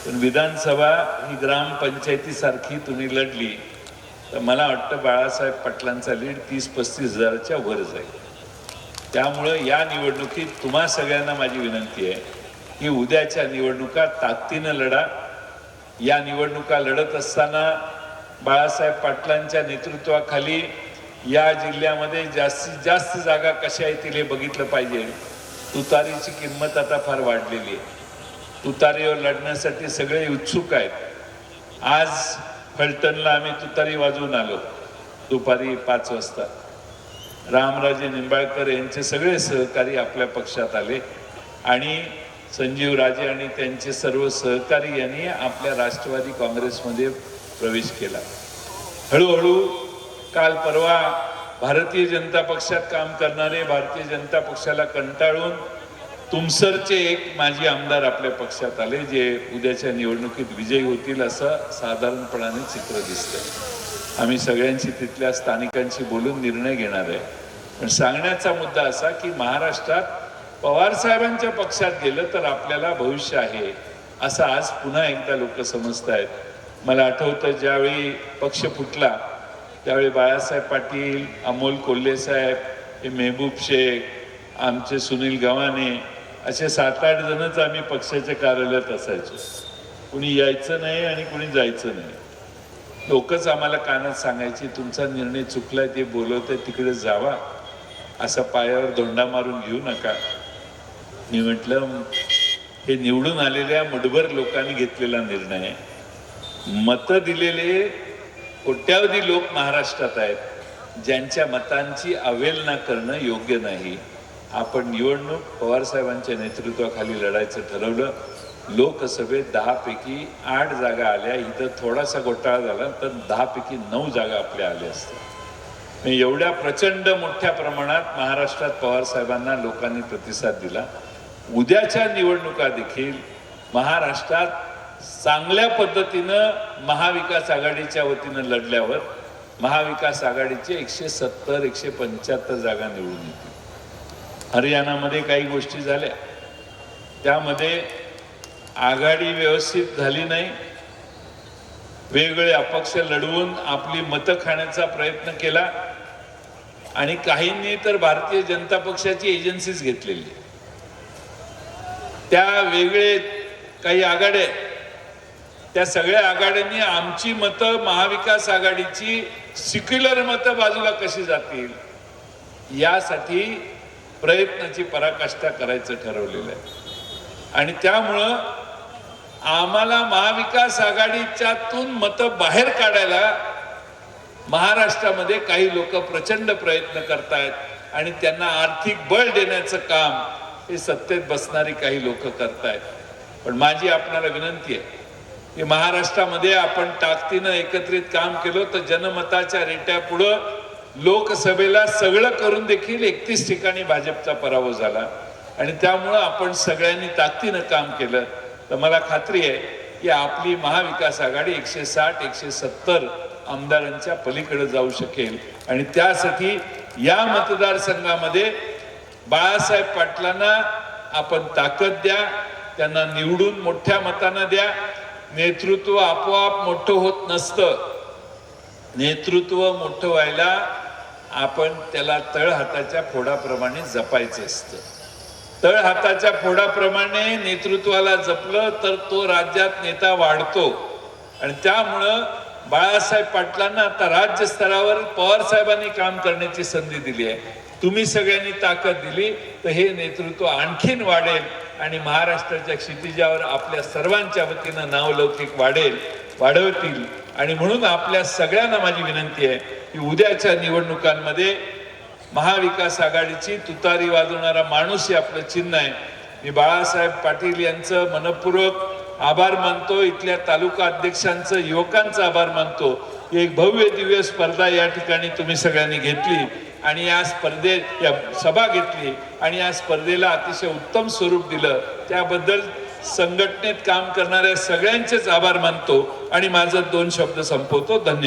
पण विधानसभा ही ग्रामपंचायतीसारखी तुम्ही लढली तर मला वाटतं बाळासाहेब पाटलांचा लीड 30-35 हजाराच्या वर जाईल. त्यामुळं या निवडणुकीत तुम्हा सगळ्यांना माझी विनंती आहे की उद्याच्या निवडणुका ताकदीनं लढा. या निवडणुका लढत असताना बाळासाहेब पाटलांच्या नेतृत्वाखाली या जिल्ह्यामध्ये जास्तीत जास्त जागा कशा येतील हे बघितलं पाहिजे. तुतारीची किंमत आता फार वाढलेली आहे. तुतारीवर लढण्यासाठी सगळे उत्सुक आहेत. आज फलटणला आम्ही तुतारी वाजवून आलो दुपारी 5 वाजता. रामराजे निंबाळकर यांचे सगळे सहकारी आपल्या पक्षात आले आणि संजीव राजे आणि त्यांचे सर्व सहकारी यांनी आपल्या राष्ट्रवादी काँग्रेसमध्ये प्रवेश केला. हळूहळू काल परवा भारतीय जनता पक्षात काम करणारे भारतीय जनता पक्षाला कंटाळून तुमसरचे एक माजी आमदार आपल्या पक्षात आले, जे उद्याच्या निवडणुकीत विजयी होतील असं साधारणपणाने चित्र दिसतंय. आम्ही सगळ्यांशी तिथल्या स्थानिकांशी बोलून निर्णय घेणार आहे. पण सांगण्याचा मुद्दा असा की महाराष्ट्रात पवार साहेबांच्या पक्षात गेलं तर आपल्याला भविष्य आहे असं आज पुन्हा एकदा लोक समजतायत. मला आठवतं ज्यावेळी पक्ष फुटला त्यावेळी बाळासाहेब पाटील, अमोल कोल्हे साहेब, हे मेहबूब शेख, आमचे सुनील गव्हाणे असे 7-8 जणच आम्ही पक्षाच्या कार्यालयात असायचो. कुणी यायचं नाही आणि कुणी जायचं नाही. लोकच आम्हाला कानात सांगायची तुमचा निर्णय चुकलाय, ते बोलवतंय तिकडे जावा, असा पायावर धोंडा मारून घेऊ नका. मी म्हटलं हे निवडून आलेल्या मुठभर लोकांनी घेतलेला निर्णय. मतं दिलेले कोट्यावधी लोक महाराष्ट्रात आहेत, ज्यांच्या मतांची अवहेलना करणं योग्य नाही. आपण निवडणूक पवारसाहेबांच्या नेतृत्वाखाली लढायचं ठरवलं. लोकसभेत 10 पैकी 8 जागा आल्या. इथं थोडासा घोटाळा झाला तर 10 पैकी 9 जागा आपल्या आल्या असत्या. एवढ्या प्रचंड मोठ्या प्रमाणात महाराष्ट्रात पवारसाहेबांना लोकांनी प्रतिसाद दिला. उद्याच्या निवडणुका देखील महाराष्ट्रात चांगल्या पद्धतीनं महाविकास आघाडीच्या वतीनं लढल्यावर महाविकास आघाडीचे 170-175 जागा निवडून येतील. हरियाणामध्ये काही गोष्टी झाल्या, त्यामध्ये आघाडी व्यवस्थित झाली नाही. वेगवेगळे अपक्ष लढवून आपली मतं खाण्याचा प्रयत्न केला आणि काहींनी तर भारतीय जनता पक्षाची एजन्सीज घेतलेली. त्या वेगळे काही आघाड्या आहेत, त्या सगळ्या आघाड्यांनी आमची मतं, महाविकास आघाडीची सिक्युलर मतं बाजूला कशी जातील यासाठी प्रयत्नाची पराकाष्ठा करायचं ठरवलेलं आहे. आणि त्यामुळं आम्हाला महाविकास आघाडीच्यातून मतं बाहेर काढायला महाराष्ट्रामध्ये काही लोक प्रचंड प्रयत्न करतायत आणि त्यांना आर्थिक बळ देण्याचं काम हे सत्तेत बसणारी काही लोक करतायत. पण माझी आपणाला विनंती आहे की महाराष्ट्रामध्ये आपण ताकदीनं एकत्रित काम केलं तर जनमताच्या रेट्या पुढं लोकसभेला सगळं करून देखील 31 ठिकाणी भाजपचा पराभव झाला. आणि त्यामुळं आपण सगळ्यांनी ताकदीनं काम केलं तर मला खात्री आहे की आपली महाविकास आघाडी 160-170 आमदारांच्या पलीकडे जाऊ शकेल. आणि त्यासाठी या मतदारसंघामध्ये बाळासाहेब पाटलांना आपण ताकद द्या, त्यांना निवडून मोठ्या मतानं द्या. नेतृत्व आपोआप मोठं होत नसतं. नेतृत्व मोठं व्हायला आपण त्याला तळहाताच्या फोडाप्रमाणे जपायचं असतं. तळहाताच्या फोडाप्रमाणे नेतृत्वाला जपलं तर तो राज्यात नेता वाढतो. आणि त्यामुळं बाळासाहेब पाटलांना आता राज्य स्तरावर पवार साहेबांनी काम करण्याची संधी दिली आहे. तुम्ही सगळ्यांनी ताकद दिली तर हे नेतृत्व आणखीन वाढेल आणि महाराष्ट्राच्या क्षितिजावर आपल्या सर्वांच्या वतीनं नावलौकिक वाढवतील. आणि म्हणून आपल्या सगळ्यांना माझी विनंती आहे की उद्याच्या निवडणुकांमध्ये महाविकास आघाडीची तुतारी वाजवणारा माणूस हे आपलं चिन्ह आहे. मी बाळासाहेब पाटील यांचं मनपूर्वक आभार मानतो. इथल्या तालुका अध्यक्षांचं, युवकांचा आभार मानतो. एक भव्य दिव्य स्पर्धा या ठिकाणी तुम्ही सगळ्यांनी घेतली आणि या सभा घेतली आणि या स्पर्धेला अतिशय उत्तम स्वरूप दिलं. त्याबद्दल संघटनेत काम करणाऱ्या सगळ्यांचेच आभार मानतो आणि माझं 2 शब्द संपवतो. धन्यवाद.